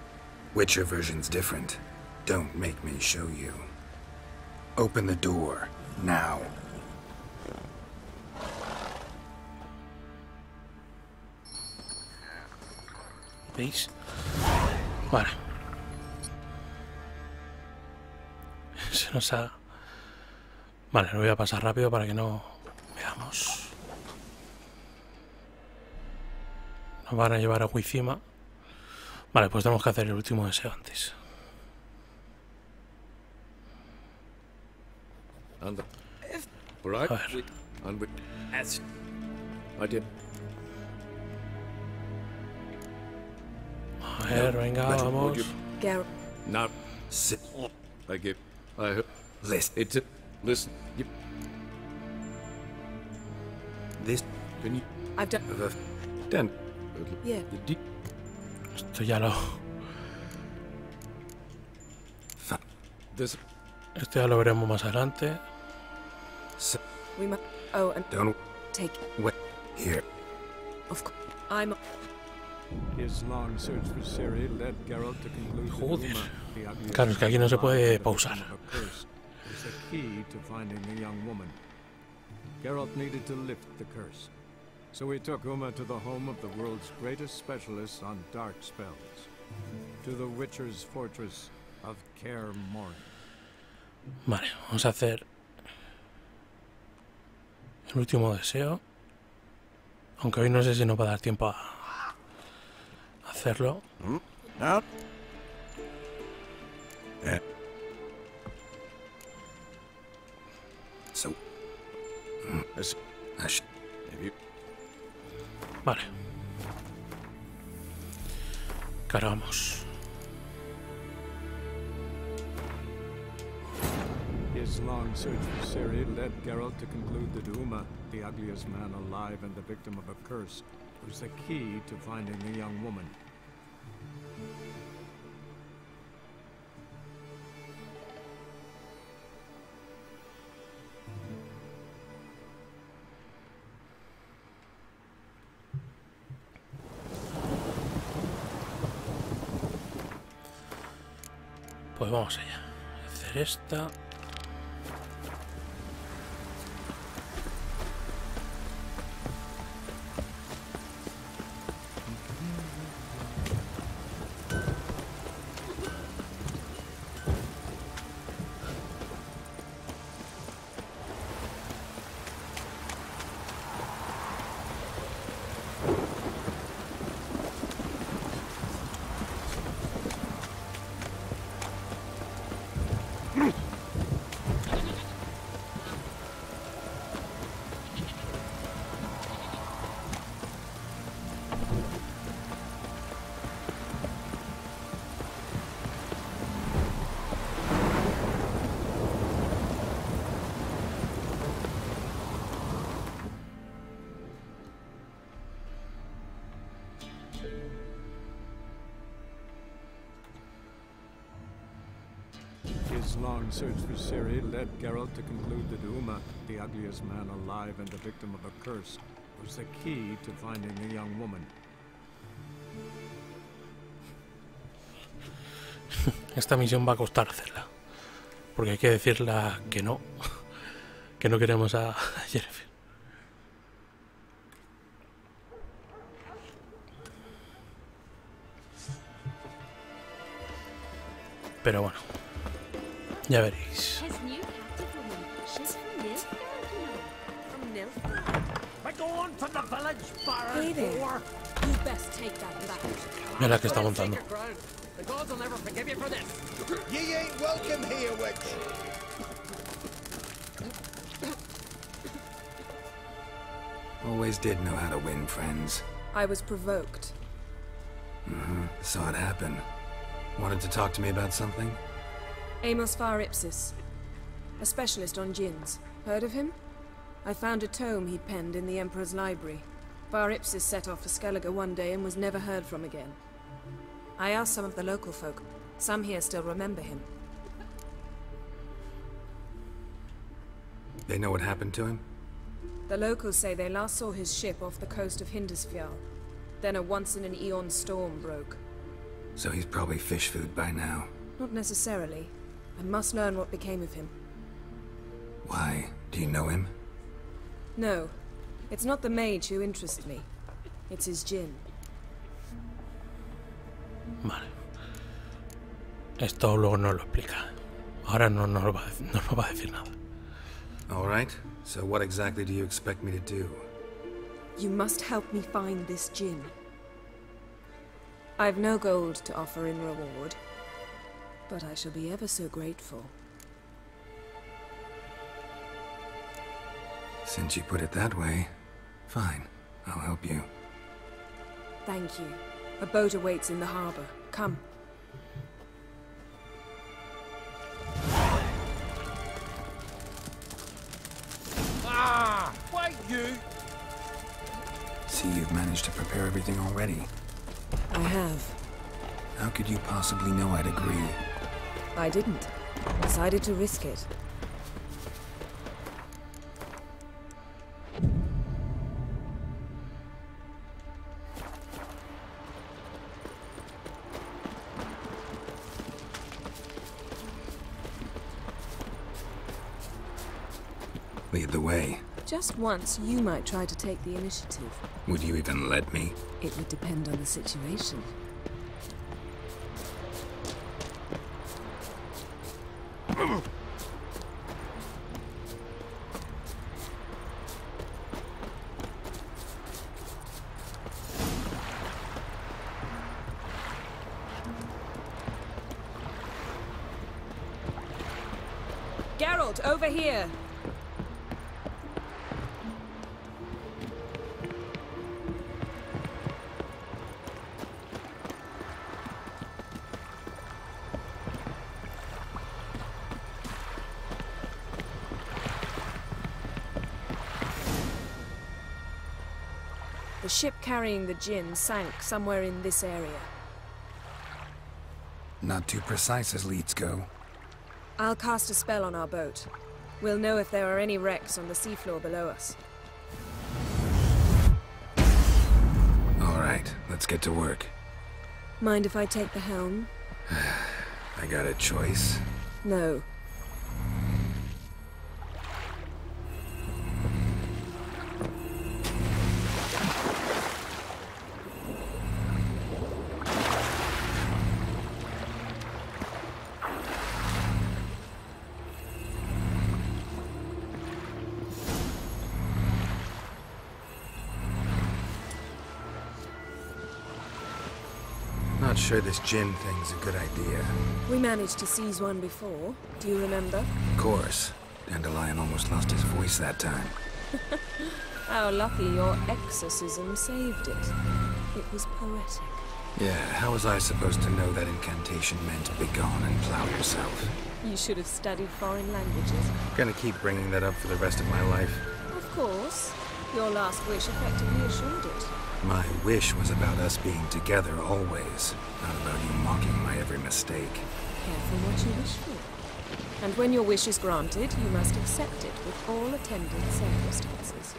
Witcher version's different. Don't make me show you. Open the door. Now. ¿Veis? Vale. Se nos ha... Vale, lo voy a pasar rápido para que no veamos. Nos van a llevar a Huizima. Vale, pues tenemos que hacer el último deseo antes. And A ver. I did. A ver, venga, vamos. Now, sit. I give. I heard. Listen. It's listen. This. Can you? I've done. Done. Yeah. Esto ya lo... This. Esto ya lo veremos más adelante. We must. Oh, and Don't take. wait here. Of course, I'm. His long search for Ciri led Geralt to conclude that Joder. Uma, the ugliest Claro, es que aquí no se man puede alive and the pausar. victim of a curse, was the key to finding the young woman. Geralt needed to lift the curse, so he took Uma to the home of the world's greatest specialist on dark spells, to the Witcher's fortress of Kaer Morhen. Vale, vamos a hacer el último deseo. Aunque hoy no sé si nos va a dar tiempo a hacerlo. Out. So. Vale. Cargamos. His long search for Ciri led Geralt to conclude that Uma, the ugliest man alive and the victim of a curse, was the key to finding the young woman. Pues vamos allá. Hacer esta. long search for Ciri led Geralt to conclude that Uma, the ugliest man alive and a victim of a curse, was the key to finding the young woman. Esta misión va a costar hacerla, porque hay que decirla que no queremos a Yennefer. Pero bueno, ya veréis. Mira que está montando. The gods will never forgive you for this. Ye ain't welcome here, witch. Always did know how to win friends. I was provoked. Saw it happen. Wanted to talk to me about something? Amos Var Ipsis, a specialist on djinns. Heard of him? I found a tome he penned in the Emperor's library. Var Ipsis set off for Skellige one day and was never heard from again. I asked some of the local folk. Some here still remember him. They know what happened to him? The locals say they last saw his ship off the coast of Hindisfjall. Then a once-in-an-eon storm broke. So he's probably fish food by now. Not necessarily. I must learn what became of him. Why? Do you know him? No. It's not the mage who interests me. It's his djinn. Vale. Esto luego no lo explica. Ahora no nos va a decir nada. All right. So what exactly do you expect me to do? You must help me find this djinn. I've no gold to offer in reward, but I shall be ever so grateful. Since you put it that way, fine. I'll help you. Thank you. A boat awaits in the harbor. Come. Ah! Wait, you! See, you've managed to prepare everything already. I have. How could you possibly know I'd agree? I didn't. Decided to risk it. Lead the way. Just once, you might try to take the initiative. Would you even let me? It would depend on the situation. Geralt, over here! The ship carrying the djinn sank somewhere in this area. Not too precise as leads go. I'll cast a spell on our boat. We'll know if there are any wrecks on the seafloor below us. All right, let's get to work. Mind if I take the helm? I got a choice. No. Not sure this djinn thing's a good idea. We managed to seize one before. Do you remember? Of course. Dandelion almost lost his voice that time. How lucky your exorcism saved it. It was poetic. Yeah, how was I supposed to know that incantation meant begone and plow yourself? You should have studied foreign languages. Gonna keep bringing that up for the rest of my life. Of course. Your last wish effectively assured it. My wish was about us being together always, not about you mocking my every mistake. Careful what you wish for. And when your wish is granted, you must accept it with all attendant circumstances.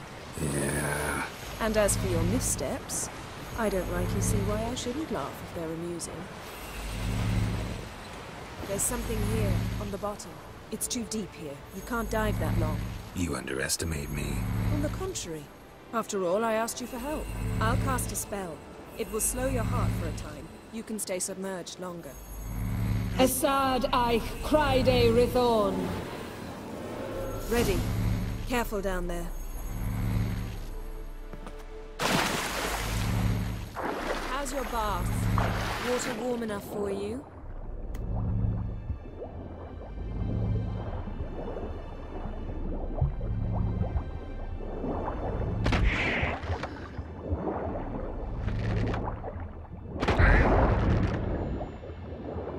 Yeah. And as for your missteps, I don't rightly see why I shouldn't laugh if they're amusing. There's something here, on the bottom. It's too deep here. You can't dive that long. You underestimate me. On the contrary. After all, I asked you for help. I'll cast a spell. It will slow your heart for a time. You can stay submerged longer. Esad Eich Cryde Rithorn. Ready. Careful down there. How's your bath? Water warm enough for you?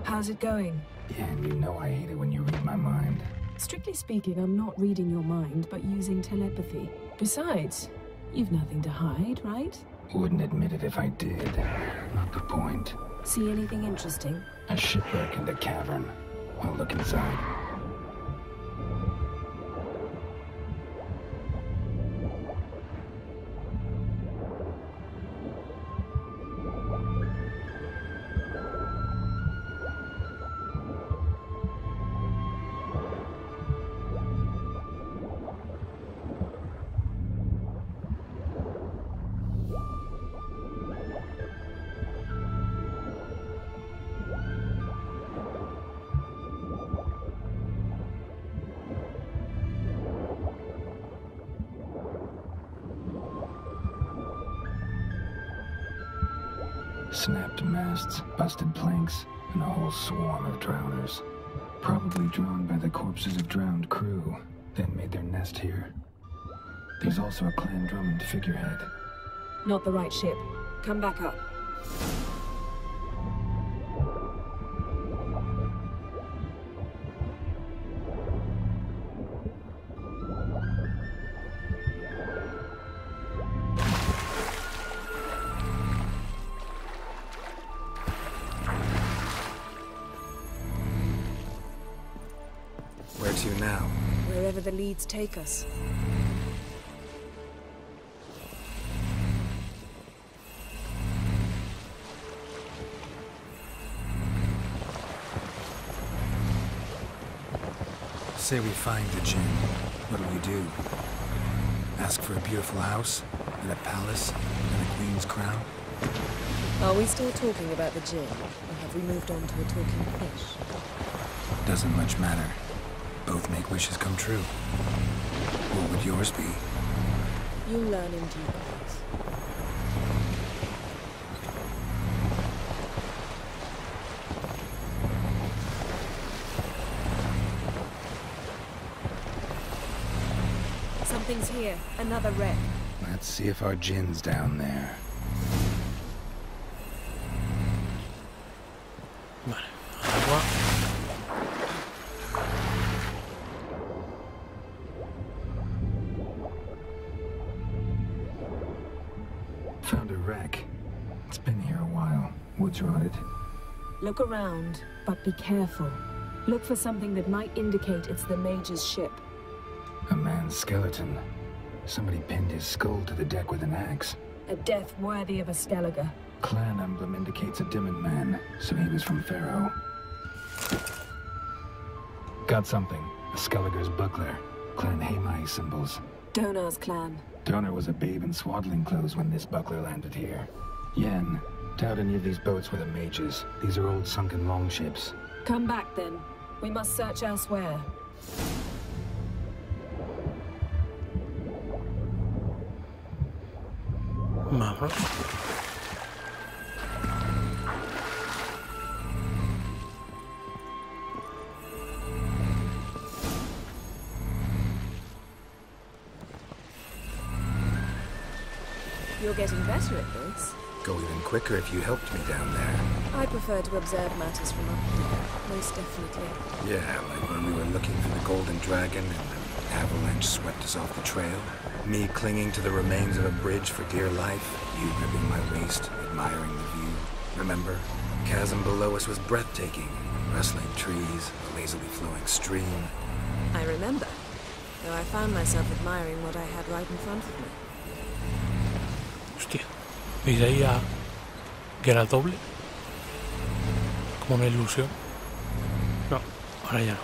How's it going? Yeah, and you know I hate it when you read my mind. Strictly speaking, I'm not reading your mind, but using telepathy. Besides, you've nothing to hide, right? Wouldn't admit it if I did. Not the point. See anything interesting? A shipwreck and a cavern. I'll look inside. Snapped masts, busted planks, and a whole swarm of drowners. Probably drawn by the corpses of drowned crew, then made their nest here. There's also a Clan Drummond figurehead. Not the right ship. Come back up. Where to now? Wherever the leads take us. Say we find the Jinn. What do? Ask for a beautiful house, and a palace, and a queen's crown? Are we still talking about the Jinn, or have we moved on to a talking fish? Doesn't much matter. Both make wishes come true. What would yours be? You'll learn in due course. Something's here. Another wreck. Let's see if our Jinn's down there. Vale, agua. Found a wreck. It's been here a while. Wood's rotted. Look around, but be careful. Look for something that might indicate it's the Mage's ship. A man's skeleton. Somebody pinned his skull to the deck with an axe. A death worthy of a Skellige. Clan emblem indicates a Dimmen man, so he was from Pharaoh. Got something. A Skellige's buckler. Clan Hamai symbols. Donar's clan. Donar was a babe in swaddling clothes when this buckler landed here. Yen, doubt any of these boats were the mages. These are old sunken longships. Come back then. We must search elsewhere. Vamos. You're getting better at this. Go even quicker if you helped me down there. I prefer to observe matters from up here, most definitely. Yeah, like when we were looking for the Golden Dragon and the avalanche swept us off the trail. Me clinging to the remains of a bridge for dear life. You gripping my waist, admiring the view. Remember? Chasm below us was breathtaking. Rustling trees, a lazily flowing stream. I remember, though I found myself admiring what I had right in front of me. Hostia, ¿veis ahí a Geralt doble? Como una ilusión. No, ahora ya no.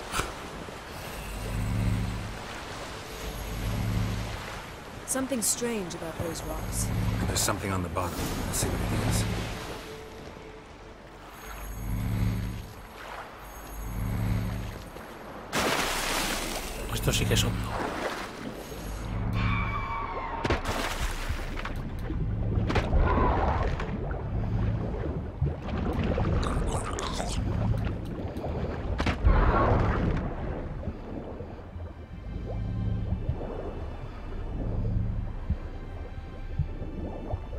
Something strange about those rocks. There's something on the bottom. Let's see what it is. Esto sí que es hondo.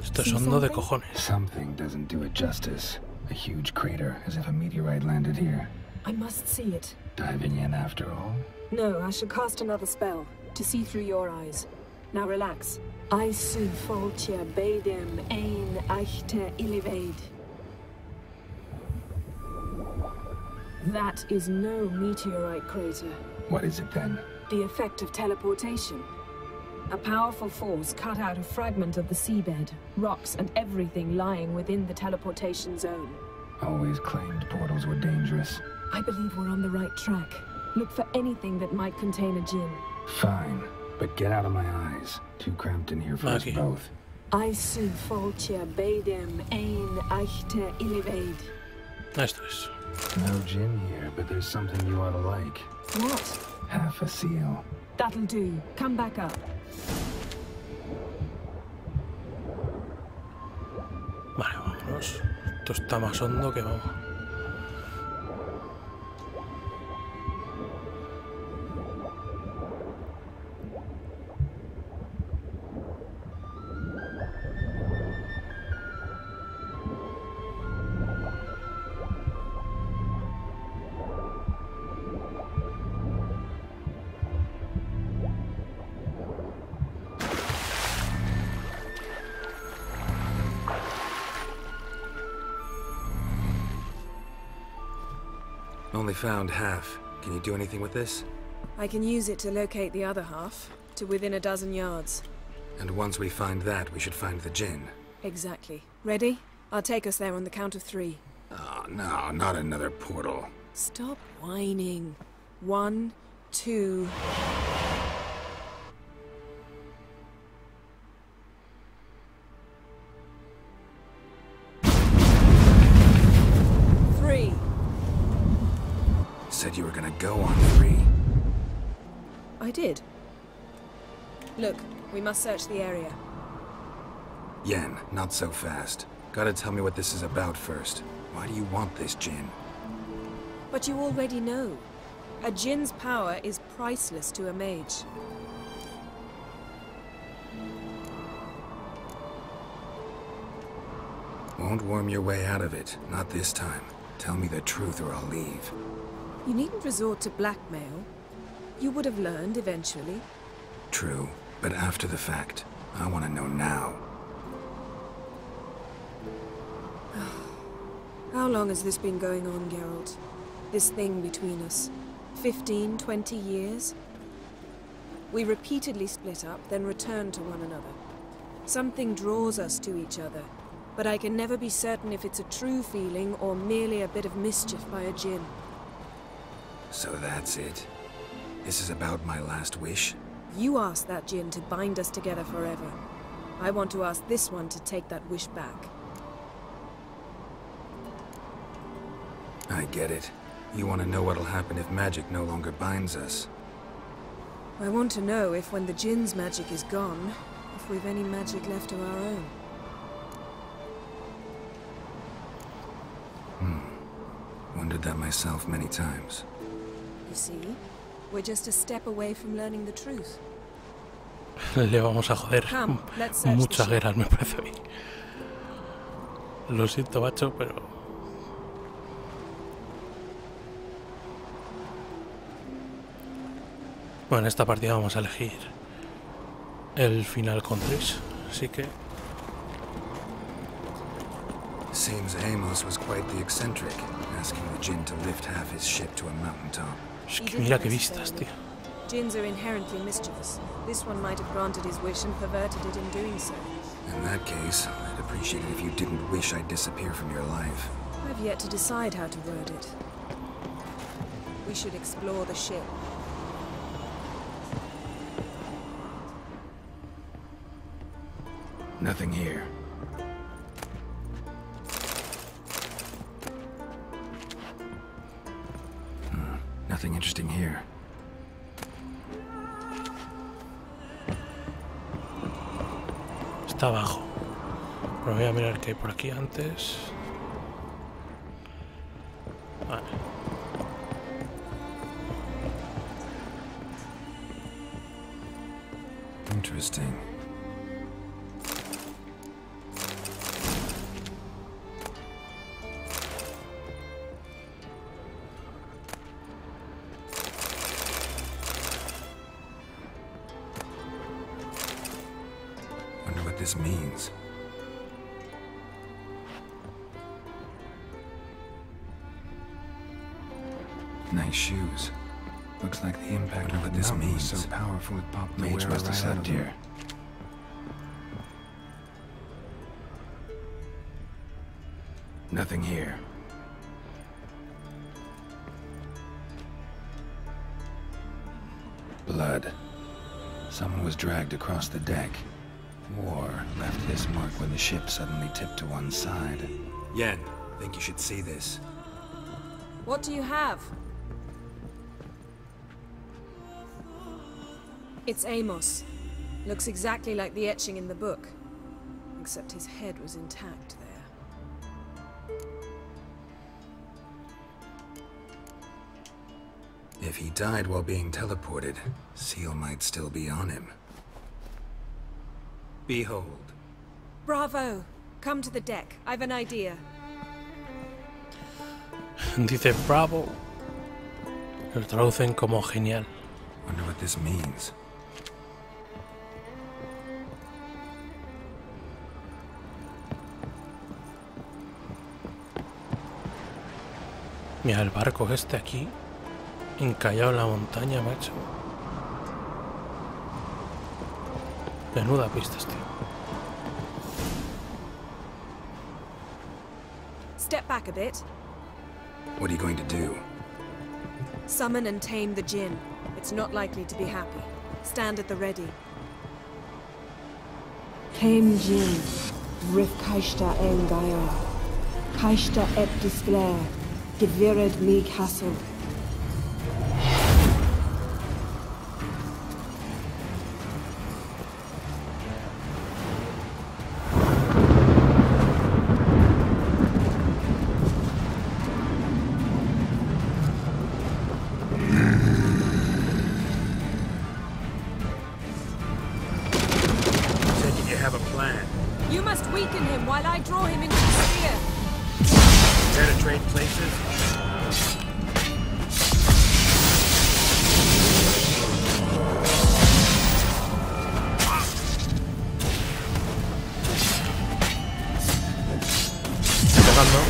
Esto es hondo de cojones. Something doesn't do it justice. A huge crater, as if a meteorite landed here. I must see it. Diving in after all? No, I should cast another spell to see through your eyes. Now relax. I su foltia beidem ein eichte illivaid. That is no meteorite crater. What is it then? The effect of teleportation. A powerful force cut out a fragment of the seabed, rocks and everything lying within the teleportation zone. Always claimed portals were dangerous. I believe we're on the right track. Look for anything that might contain a djinn. Fine, but get out of my eyes. Too cramped in here for us both. I su foltia beidem ein eichte illivaid. Esto es. No djinn here, but there's something you ought to like. What? Half a seal. That'll do. Come back up. Vale, vámonos. Esto está más hondo que vamos. Only found half. Can you do anything with this? I can use it to locate the other half, to within a dozen yards. And once we find that, we should find the djinn. Exactly. Ready? I'll take us there on the count of 3. Oh, no, not another portal. Stop whining. 1, 2... Said you were gonna go on 3. I did. Look, we must search the area. Yen, not so fast. Gotta tell me what this is about first. Why do you want this djinn? But you already know. A djinn's power is priceless to a mage. Won't worm your way out of it. Not this time. Tell me the truth or I'll leave. You needn't resort to blackmail. You would have learned eventually. True, but after the fact. I want to know now. How long has this been going on, Geralt? This thing between us? 15, 20 years? We repeatedly split up, then returned to one another. Something draws us to each other, but I can never be certain if it's a true feeling or merely a bit of mischief by a djinn. So that's it. This is about my last wish? You asked that djinn to bind us together forever. I want to ask this one to take that wish back. I get it. You want to know what'll happen if magic no longer binds us. I want to know if when the djinn's magic is gone, if we've any magic left of our own. Wondered that myself many times. You see, we're just a step away from learning the truth. Le vamos a joder Come, let's search muchas guerras, me parece a mí. Lo siento, macho, pero... Bueno, en esta partida vamos a elegir el final con Trish, así que... Seems Amos was quite the eccentric, asking the Jinn to lift half his ship to a mountaintop. Es que mira qué vistas, tío. Jinns are inherently mischievous. This one might have granted his wish and perverted it in doing so. In that case, I'd appreciate it if you didn't wish I'd disappear from your life. I've yet to decide how to word it. We should explore the ship. Nothing here. Nothing interesting here. Está abajo. Pero voy a mirar qué hay por aquí antes. Vale. Interesting. Wonder what this means. Nice shoes. Looks like the impact of what this means. So powerful it popped the wearer must have slept here. Nothing here. Blood. Someone was dragged across the deck. Or left this mark when the ship suddenly tipped to one side. Yen, think you should see this. What do you have? It's Amos. Looks exactly like the etching in the book. Except his head was intact there. If he died while being teleported, Seal might still be on him. Behold. Bravo! Come to the deck. I've an idea. Dice bravo. Lo traducen como genial. Wonder what this means. Mira el barco este aquí, encallado en la montaña, macho. Menuda pistas, tío. Step back a bit. What are you going to do? Summon and tame the Jinn. It's not likely to be happy. Stand at the ready. Tame Jinn. Rif Kaishta en Gaia. Kaishta et Displair. Gevired me castle. You must weaken him while I draw him into the sphere. Care to trade places? Tocando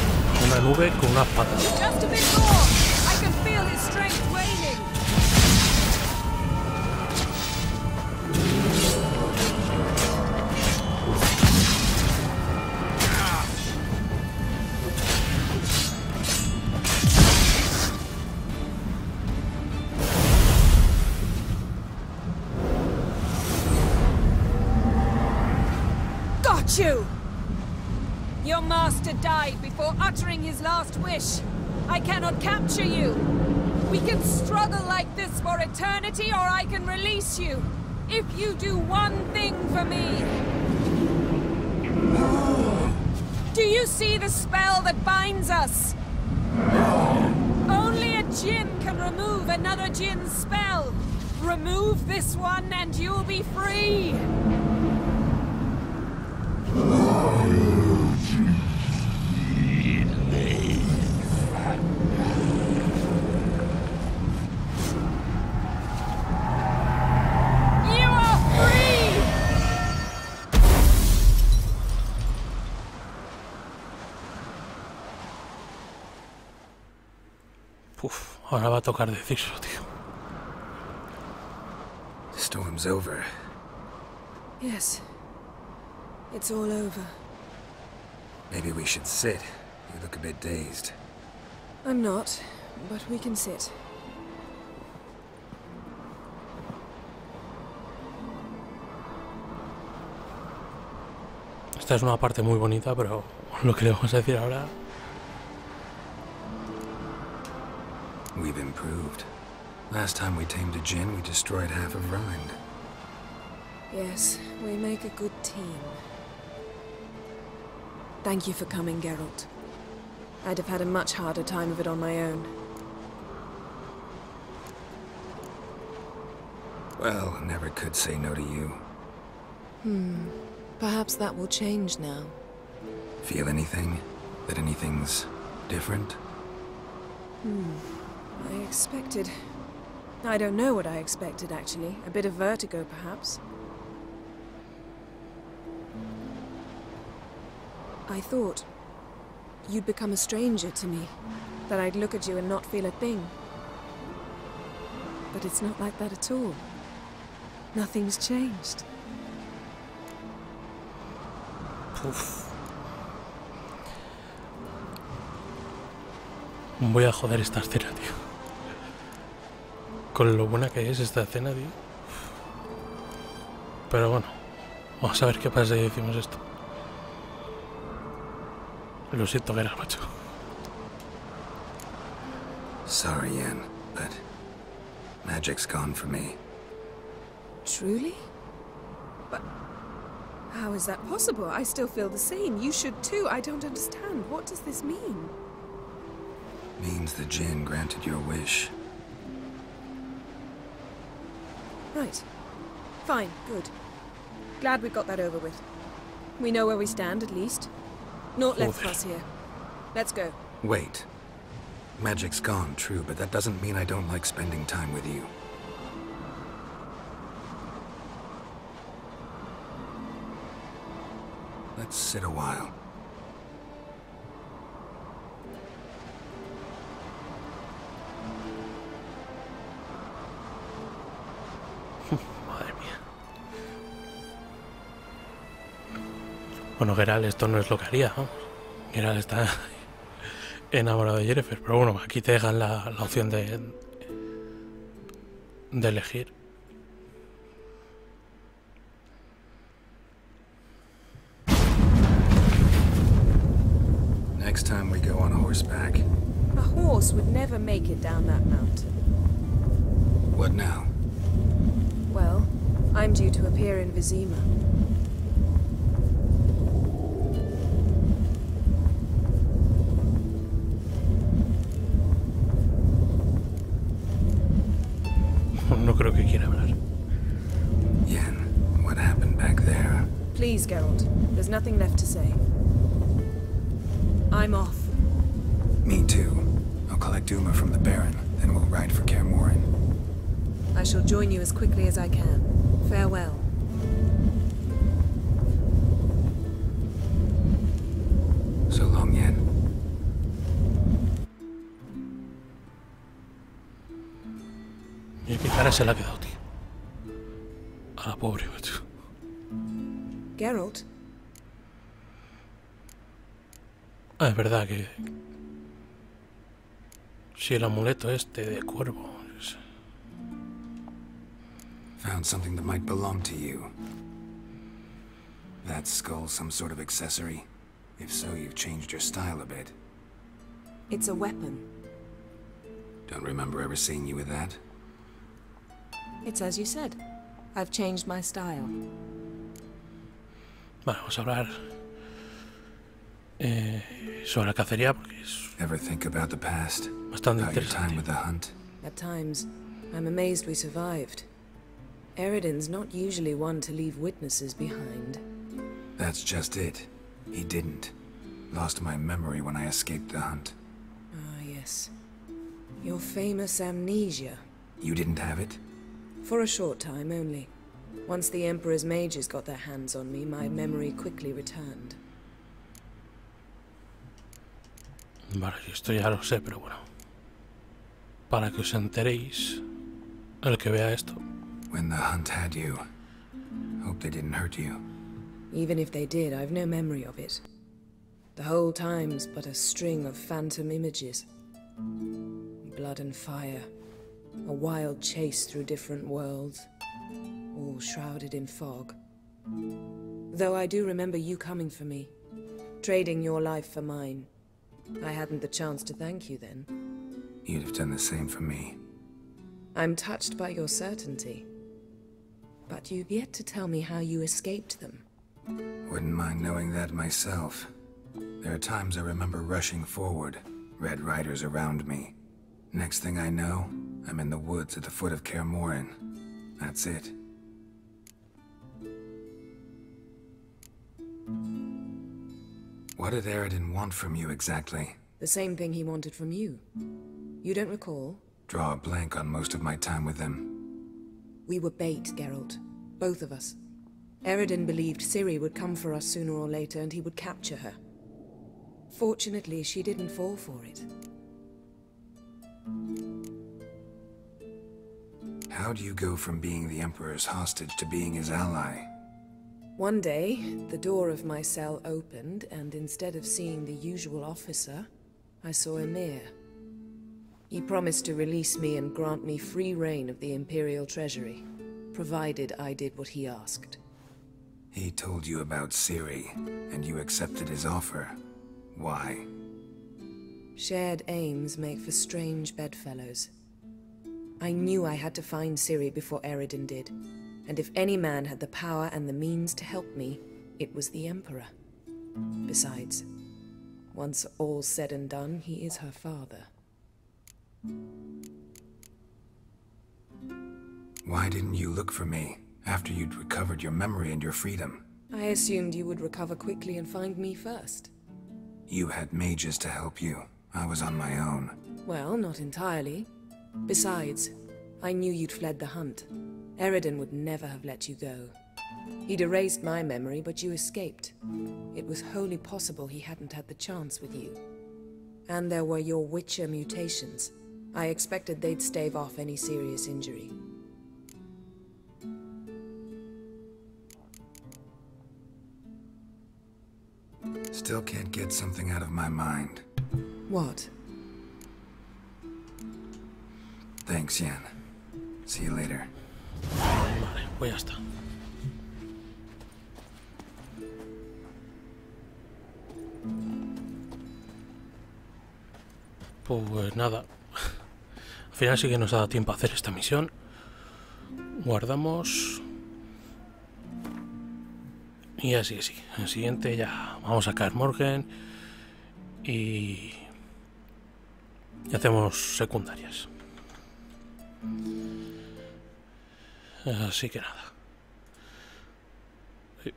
una nube con unas patas. Just a bit more. I can feel his strength waning. You! Your master died before uttering his last wish. I cannot capture you. We can struggle like this for eternity, or I can release you. If you do one thing for me. Do you see the spell that binds us? Only a Jinn can remove another Jinn's spell. Remove this one and you'll be free. Uf, ahora va a tocar decirlo, tío. The storm's over. Yes. It's all over. Maybe we should sit. You look a bit dazed. I'm not, but we can sit. Esta es una parte muy bonita, pero lo que le vamos a decir ahora... We've improved. Last time we tamed a djinn, we destroyed half of Rhind. Yes, we make a good team. Thank you for coming, Geralt. I'd have had a much harder time of it on my own. Well, never could say no to you. Perhaps that will change now. Feel anything? That anything's different? I expected... I don't know what I expected, actually. A bit of vertigo, perhaps. I thought you'd become a stranger to me, that I'd look at you and not feel a thing. But it's not like that at all. Nothing's changed. Uf. Voy a joder esta escena, tío. Con lo buena que es esta escena, tío. Pero bueno, vamos a ver qué pasa si decimos esto. Lo siento, Geralt, macho. Sorry, Yen, but magic's gone for me. Truly? But how is that possible? I still feel the same. You should too. I don't understand. What does this mean? Means the djinn granted your wish. Right. Fine. Good. Glad we got that over with. We know where we stand, at least. Naught left for us here. Let's go. Wait. Magic's gone, true, but that doesn't mean I don't like spending time with you. Let's sit a while. Madre mía. Bueno, Geralt, esto no es lo que haría, ¿no? Geralt está enamorado de Yennefer, pero bueno, aquí te dejan la opción de elegir. Next time we go on horseback. A horse would never make it down that mountain. What now? Well, I'm due to appear in Vizima. No creo que quiera hablar. Yen, what happened back there? Please, Geralt. There's nothing left to say. I'm off. Me too. I'll collect Uma from the Baron, then we'll ride for Kaer Morhen. I shall join you as quickly as I can. Farewell. So long, Yen. Mira qué cara se la ha quedado, tío. A la pobre, macho. Geralt? Ah, es verdad que... Si el amuleto este de cuervo... Found something that might belong to you. That skull some sort of accessory? If so, you've changed your style a bit. It's a weapon. Don't remember ever seeing you with that? It's as you said. I've changed my style. Bueno, vamos a hablar sobre la cacería porque es Ever think about the past? bastante About your time interesante. with the hunt? At times, I'm amazed we survived. Eredin's not usually one to leave witnesses behind. That's just it. He didn't. Lost my memory when I escaped the hunt. Ah, yes. Your famous amnesia. You didn't have it? For a short time only. Once the Emperor's mages got their hands on me, my memory quickly returned. Vale, esto ya lo sé, pero bueno. para que os enteréis el que vea esto. When the hunt had you, hope they didn't hurt you. Even if they did, I've no memory of it. The whole time's but a string of phantom images. Blood and fire. A wild chase through different worlds. All shrouded in fog. Though I do remember you coming for me. Trading your life for mine. I hadn't the chance to thank you then. You'd have done the same for me. I'm touched by your certainty. But you've yet to tell me how you escaped them. Wouldn't mind knowing that myself. There are times I remember rushing forward, Red Riders around me. Next thing I know, I'm in the woods at the foot of Kaer Morhen. That's it. What did Eredin want from you exactly? The same thing he wanted from you. You don't recall? Draw a blank on most of my time with him. We were bait, Geralt. Both of us. Eredin believed Ciri would come for us sooner or later and he would capture her. Fortunately, she didn't fall for it. How do you go from being the Emperor's hostage to being his ally? One day, the door of my cell opened, and instead of seeing the usual officer, I saw Emir. He promised to release me and grant me free reign of the Imperial Treasury, provided I did what he asked. He told you about Ciri, and you accepted his offer. Why? Shared aims make for strange bedfellows. I knew I had to find Ciri before Eredin did, and if any man had the power and the means to help me, it was the Emperor. Besides, once all's said and done, he is her father. Why didn't you look for me after you'd recovered your memory and your freedom? I assumed you would recover quickly and find me first. You had mages to help you. I was on my own. Well, not entirely. Besides, I knew you'd fled the hunt. Eredin would never have let you go. He'd erased my memory, but you escaped. It was wholly possible he hadn't had the chance with you. And there were your Witcher mutations. I expected they'd stave off any serious injury. Still can't get something out of my mind. What? Thanks, Yen. See you later. Vale, pues ya está. Pues nada. Al final sí que nos ha dado tiempo a hacer esta misión. Guardamos. Y así que sí. En el siguiente ya vamos a Kaer Morhen. Y hacemos secundarias. Así que nada. Sí.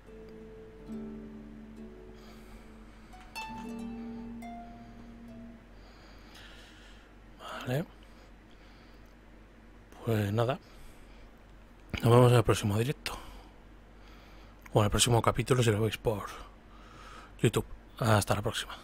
Vale. Pues nada. Nos vemos en el próximo directo. O en el próximo capítulo si lo veis por YouTube. Hasta la próxima.